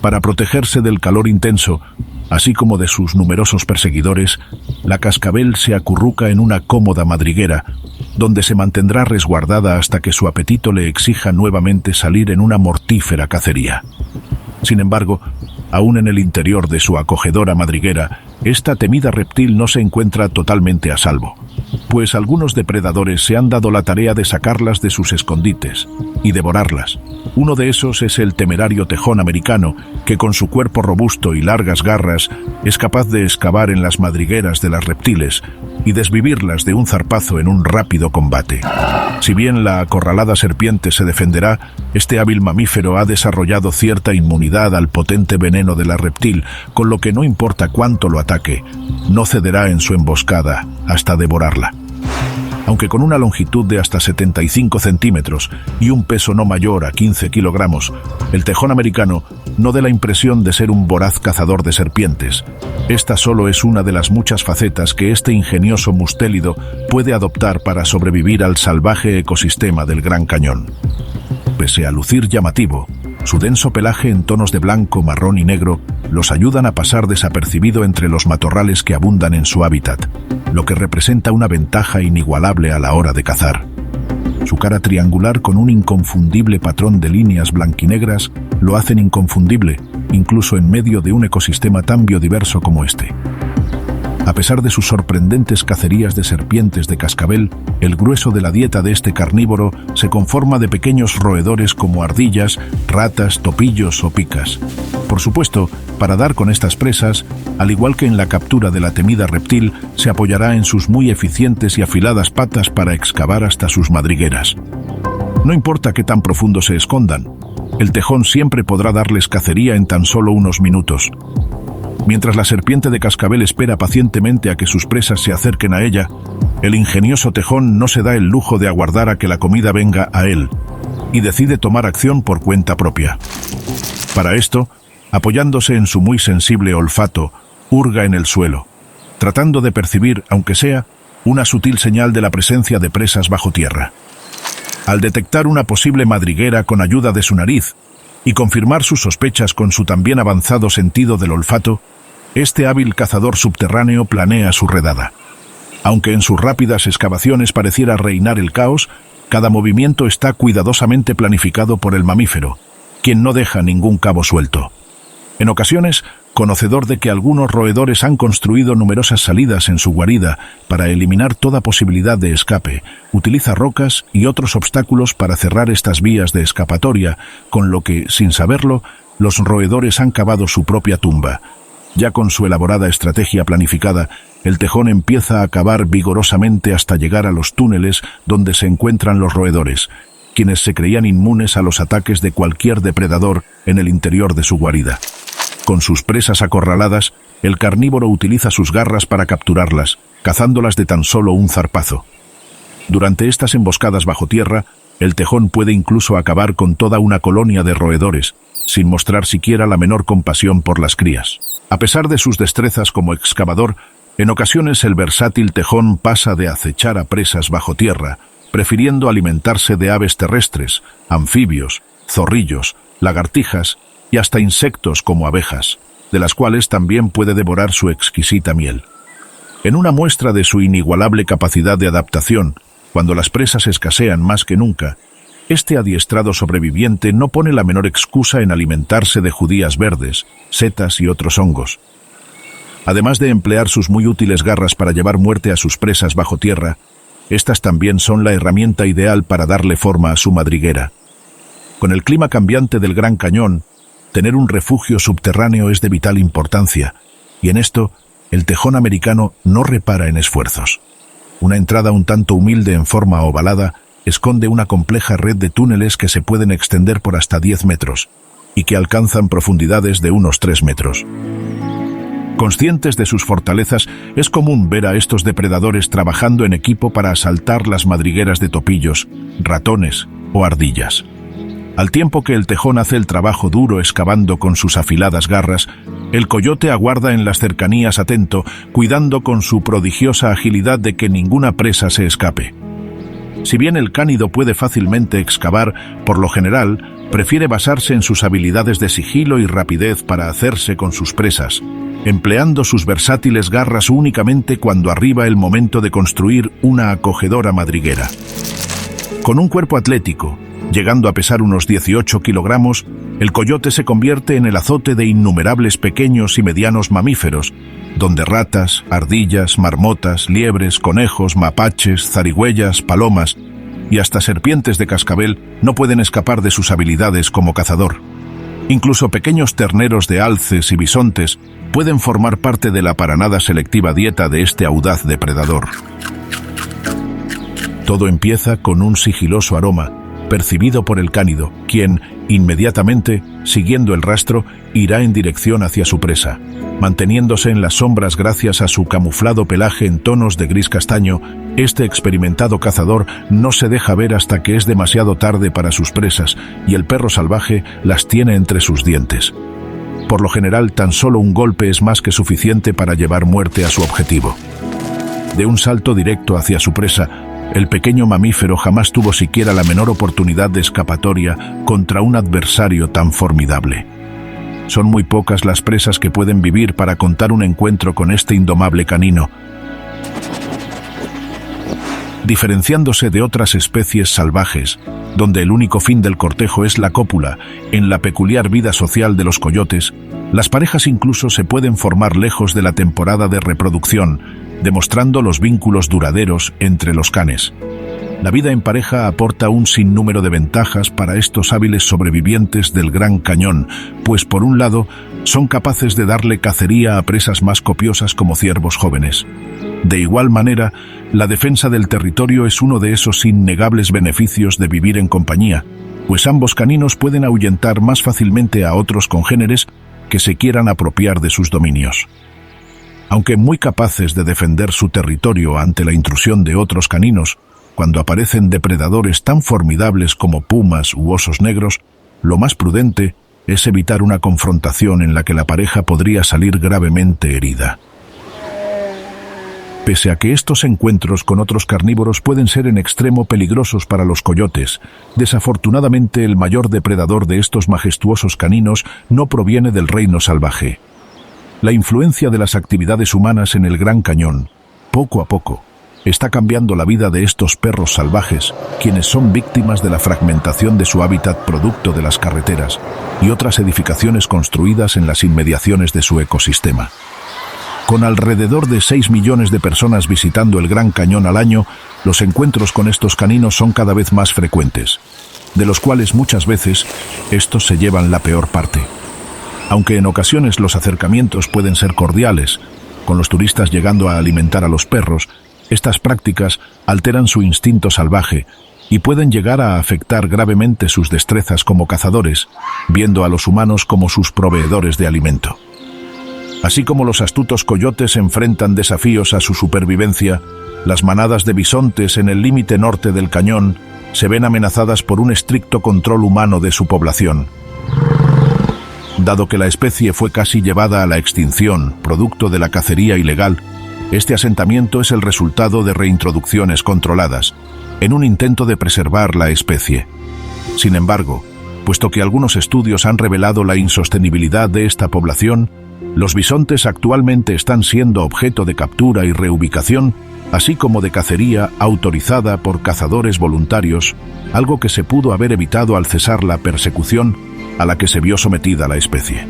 Para protegerse del calor intenso, así como de sus numerosos perseguidores, la cascabel se acurruca en una cómoda madriguera, donde se mantendrá resguardada hasta que su apetito le exija nuevamente salir en una mortífera cacería. Sin embargo, aún en el interior de su acogedora madriguera, esta temida reptil no se encuentra totalmente a salvo, pues algunos depredadores se han dado la tarea de sacarlas de sus escondites y devorarlas. Uno de esos es el temerario tejón americano, que con su cuerpo robusto y largas garras es capaz de excavar en las madrigueras de las reptiles y desvivirlas de un zarpazo en un rápido combate. Si bien la acorralada serpiente se defenderá, este hábil mamífero ha desarrollado cierta inmunidad al potente veneno de la reptil, con lo que no importa cuánto lo ataque, no cederá en su emboscada hasta devorarla. Aunque con una longitud de hasta 75 centímetros y un peso no mayor a 15 kilogramos, el tejón americano no da la impresión de ser un voraz cazador de serpientes. Esta solo es una de las muchas facetas que este ingenioso mustélido puede adoptar para sobrevivir al salvaje ecosistema del Gran Cañón. Pese a lucir llamativo, su denso pelaje en tonos de blanco, marrón y negro los ayudan a pasar desapercibido entre los matorrales que abundan en su hábitat, lo que representa una ventaja inigualable a la hora de cazar. Su cara triangular con un inconfundible patrón de líneas blanquinegras lo hacen inconfundible, incluso en medio de un ecosistema tan biodiverso como este. A pesar de sus sorprendentes cacerías de serpientes de cascabel, el grueso de la dieta de este carnívoro se conforma de pequeños roedores como ardillas, ratas, topillos o picas. Por supuesto, para dar con estas presas, al igual que en la captura de la temida reptil, se apoyará en sus muy eficientes y afiladas patas para excavar hasta sus madrigueras. No importa qué tan profundo se escondan, el tejón siempre podrá darles cacería en tan solo unos minutos. Mientras la serpiente de cascabel espera pacientemente a que sus presas se acerquen a ella, el ingenioso tejón no se da el lujo de aguardar a que la comida venga a él, y decide tomar acción por cuenta propia. Para esto, apoyándose en su muy sensible olfato, hurga en el suelo, tratando de percibir, aunque sea, una sutil señal de la presencia de presas bajo tierra. Al detectar una posible madriguera con ayuda de su nariz y confirmar sus sospechas con su también avanzado sentido del olfato, este hábil cazador subterráneo planea su redada. Aunque en sus rápidas excavaciones pareciera reinar el caos, cada movimiento está cuidadosamente planificado por el mamífero, quien no deja ningún cabo suelto. En ocasiones, conocedor de que algunos roedores han construido numerosas salidas en su guarida para eliminar toda posibilidad de escape, utiliza rocas y otros obstáculos para cerrar estas vías de escapatoria, con lo que, sin saberlo, los roedores han cavado su propia tumba, Ya con su elaborada estrategia planificada, el tejón empieza a cavar vigorosamente hasta llegar a los túneles donde se encuentran los roedores, quienes se creían inmunes a los ataques de cualquier depredador en el interior de su guarida. Con sus presas acorraladas, el carnívoro utiliza sus garras para capturarlas, cazándolas de tan solo un zarpazo. Durante estas emboscadas bajo tierra, el tejón puede incluso acabar con toda una colonia de roedores, sin mostrar siquiera la menor compasión por las crías. A pesar de sus destrezas como excavador, en ocasiones el versátil tejón pasa de acechar a presas bajo tierra, prefiriendo alimentarse de aves terrestres, anfibios, zorrillos, lagartijas y hasta insectos como abejas, de las cuales también puede devorar su exquisita miel. En una muestra de su inigualable capacidad de adaptación, cuando las presas escasean más que nunca, este adiestrado sobreviviente no pone la menor excusa en alimentarse de judías verdes, setas y otros hongos. Además de emplear sus muy útiles garras para llevar muerte a sus presas bajo tierra, estas también son la herramienta ideal para darle forma a su madriguera. Con el clima cambiante del Gran Cañón, tener un refugio subterráneo es de vital importancia, y en esto, el tejón americano no repara en esfuerzos. Una entrada un tanto humilde en forma ovalada esconde una compleja red de túneles que se pueden extender por hasta 10 metros y que alcanzan profundidades de unos 3 metros. Conscientes de sus fortalezas, es común ver a estos depredadores trabajando en equipo para asaltar las madrigueras de topillos, ratones o ardillas. Al tiempo que el tejón hace el trabajo duro excavando con sus afiladas garras, el coyote aguarda en las cercanías atento, cuidando con su prodigiosa agilidad de que ninguna presa se escape. Si bien el cánido puede fácilmente excavar, por lo general, prefiere basarse en sus habilidades de sigilo y rapidez para hacerse con sus presas, empleando sus versátiles garras únicamente cuando arriba el momento de construir una acogedora madriguera. Con un cuerpo atlético, llegando a pesar unos 18 kilogramos, el coyote se convierte en el azote de innumerables pequeños y medianos mamíferos, donde ratas, ardillas, marmotas, liebres, conejos, mapaches, zarigüeyas, palomas y hasta serpientes de cascabel no pueden escapar de sus habilidades como cazador. Incluso pequeños terneros de alces y bisontes pueden formar parte de la para nada selectiva dieta de este audaz depredador. Todo empieza con un sigiloso aroma, percibido por el cánido, quien, inmediatamente, siguiendo el rastro, irá en dirección hacia su presa. Manteniéndose en las sombras gracias a su camuflado pelaje en tonos de gris castaño, este experimentado cazador no se deja ver hasta que es demasiado tarde para sus presas y el perro salvaje las tiene entre sus dientes. Por lo general, tan solo un golpe es más que suficiente para llevar muerte a su objetivo. De un salto directo hacia su presa, el pequeño mamífero jamás tuvo siquiera la menor oportunidad de escapatoria contra un adversario tan formidable. Son muy pocas las presas que pueden vivir para contar un encuentro con este indomable canino. Diferenciándose de otras especies salvajes, donde el único fin del cortejo es la cópula, en la peculiar vida social de los coyotes, las parejas incluso se pueden formar lejos de la temporada de reproducción, demostrando los vínculos duraderos entre los canes. La vida en pareja aporta un sinnúmero de ventajas para estos hábiles sobrevivientes del Gran Cañón, pues por un lado, son capaces de darle cacería a presas más copiosas como ciervos jóvenes. De igual manera, la defensa del territorio es uno de esos innegables beneficios de vivir en compañía, pues ambos caninos pueden ahuyentar más fácilmente a otros congéneres que se quieran apropiar de sus dominios. Aunque muy capaces de defender su territorio ante la intrusión de otros caninos, cuando aparecen depredadores tan formidables como pumas u osos negros, lo más prudente es evitar una confrontación en la que la pareja podría salir gravemente herida. Pese a que estos encuentros con otros carnívoros pueden ser en extremo peligrosos para los coyotes, desafortunadamente el mayor depredador de estos majestuosos caninos no proviene del reino salvaje. La influencia de las actividades humanas en el Gran Cañón, poco a poco, está cambiando la vida de estos perros salvajes, quienes son víctimas de la fragmentación de su hábitat producto de las carreteras y otras edificaciones construidas en las inmediaciones de su ecosistema. Con alrededor de 6 millones de personas visitando el Gran Cañón al año, los encuentros con estos caninos son cada vez más frecuentes, de los cuales muchas veces estos se llevan la peor parte. Aunque en ocasiones los acercamientos pueden ser cordiales, con los turistas llegando a alimentar a los perros, estas prácticas alteran su instinto salvaje y pueden llegar a afectar gravemente sus destrezas como cazadores, viendo a los humanos como sus proveedores de alimento. Así como los astutos coyotes enfrentan desafíos a su supervivencia, las manadas de bisontes en el límite norte del cañón se ven amenazadas por un estricto control humano de su población. Dado que la especie fue casi llevada a la extinción, producto de la cacería ilegal, este asentamiento es el resultado de reintroducciones controladas, en un intento de preservar la especie. Sin embargo, puesto que algunos estudios han revelado la insostenibilidad de esta población, los bisontes actualmente están siendo objeto de captura y reubicación, así como de cacería autorizada por cazadores voluntarios, algo que se pudo haber evitado al cesar la persecución a la que se vio sometida la especie.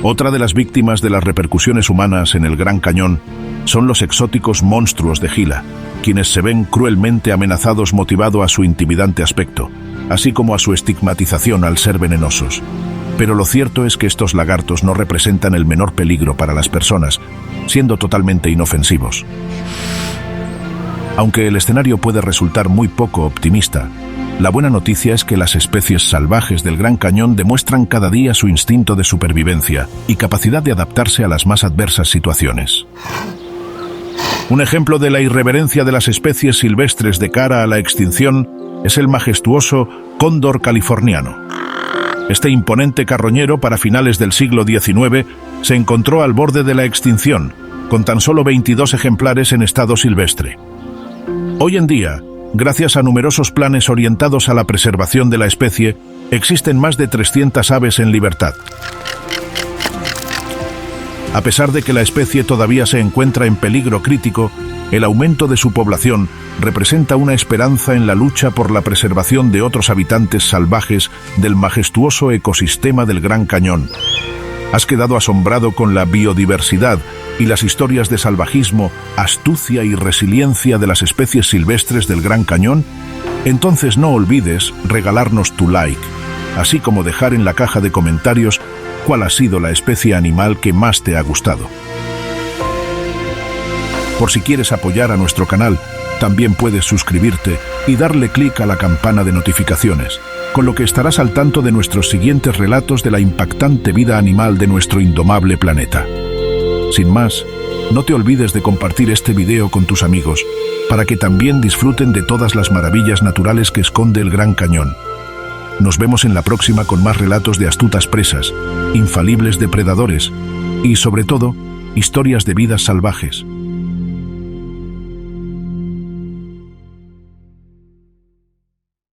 Otra de las víctimas de las repercusiones humanas en el Gran Cañón son los exóticos monstruos de Gila, quienes se ven cruelmente amenazados motivado a su intimidante aspecto, así como a su estigmatización al ser venenosos. Pero lo cierto es que estos lagartos no representan el menor peligro para las personas, siendo totalmente inofensivos. Aunque el escenario puede resultar muy poco optimista, la buena noticia es que las especies salvajes del Gran Cañón demuestran cada día su instinto de supervivencia y capacidad de adaptarse a las más adversas situaciones. Un ejemplo de la irreverencia de las especies silvestres de cara a la extinción es el majestuoso cóndor californiano. Este imponente carroñero para finales del siglo XIX se encontró al borde de la extinción, con tan solo 22 ejemplares en estado silvestre. Hoy en día, gracias a numerosos planes orientados a la preservación de la especie, existen más de 300 aves en libertad. A pesar de que la especie todavía se encuentra en peligro crítico, el aumento de su población representa una esperanza en la lucha por la preservación de otros habitantes salvajes del majestuoso ecosistema del Gran Cañón. ¿Has quedado asombrado con la biodiversidad y las historias de salvajismo, astucia y resiliencia de las especies silvestres del Gran Cañón? Entonces no olvides regalarnos tu like, así como dejar en la caja de comentarios cuál ha sido la especie animal que más te ha gustado. Por si quieres apoyar a nuestro canal, también puedes suscribirte y darle clic a la campana de notificaciones, con lo que estarás al tanto de nuestros siguientes relatos de la impactante vida animal de nuestro indomable planeta. Sin más, no te olvides de compartir este video con tus amigos, para que también disfruten de todas las maravillas naturales que esconde el Gran Cañón. Nos vemos en la próxima con más relatos de astutas presas, infalibles depredadores y, sobre todo, historias de vidas salvajes.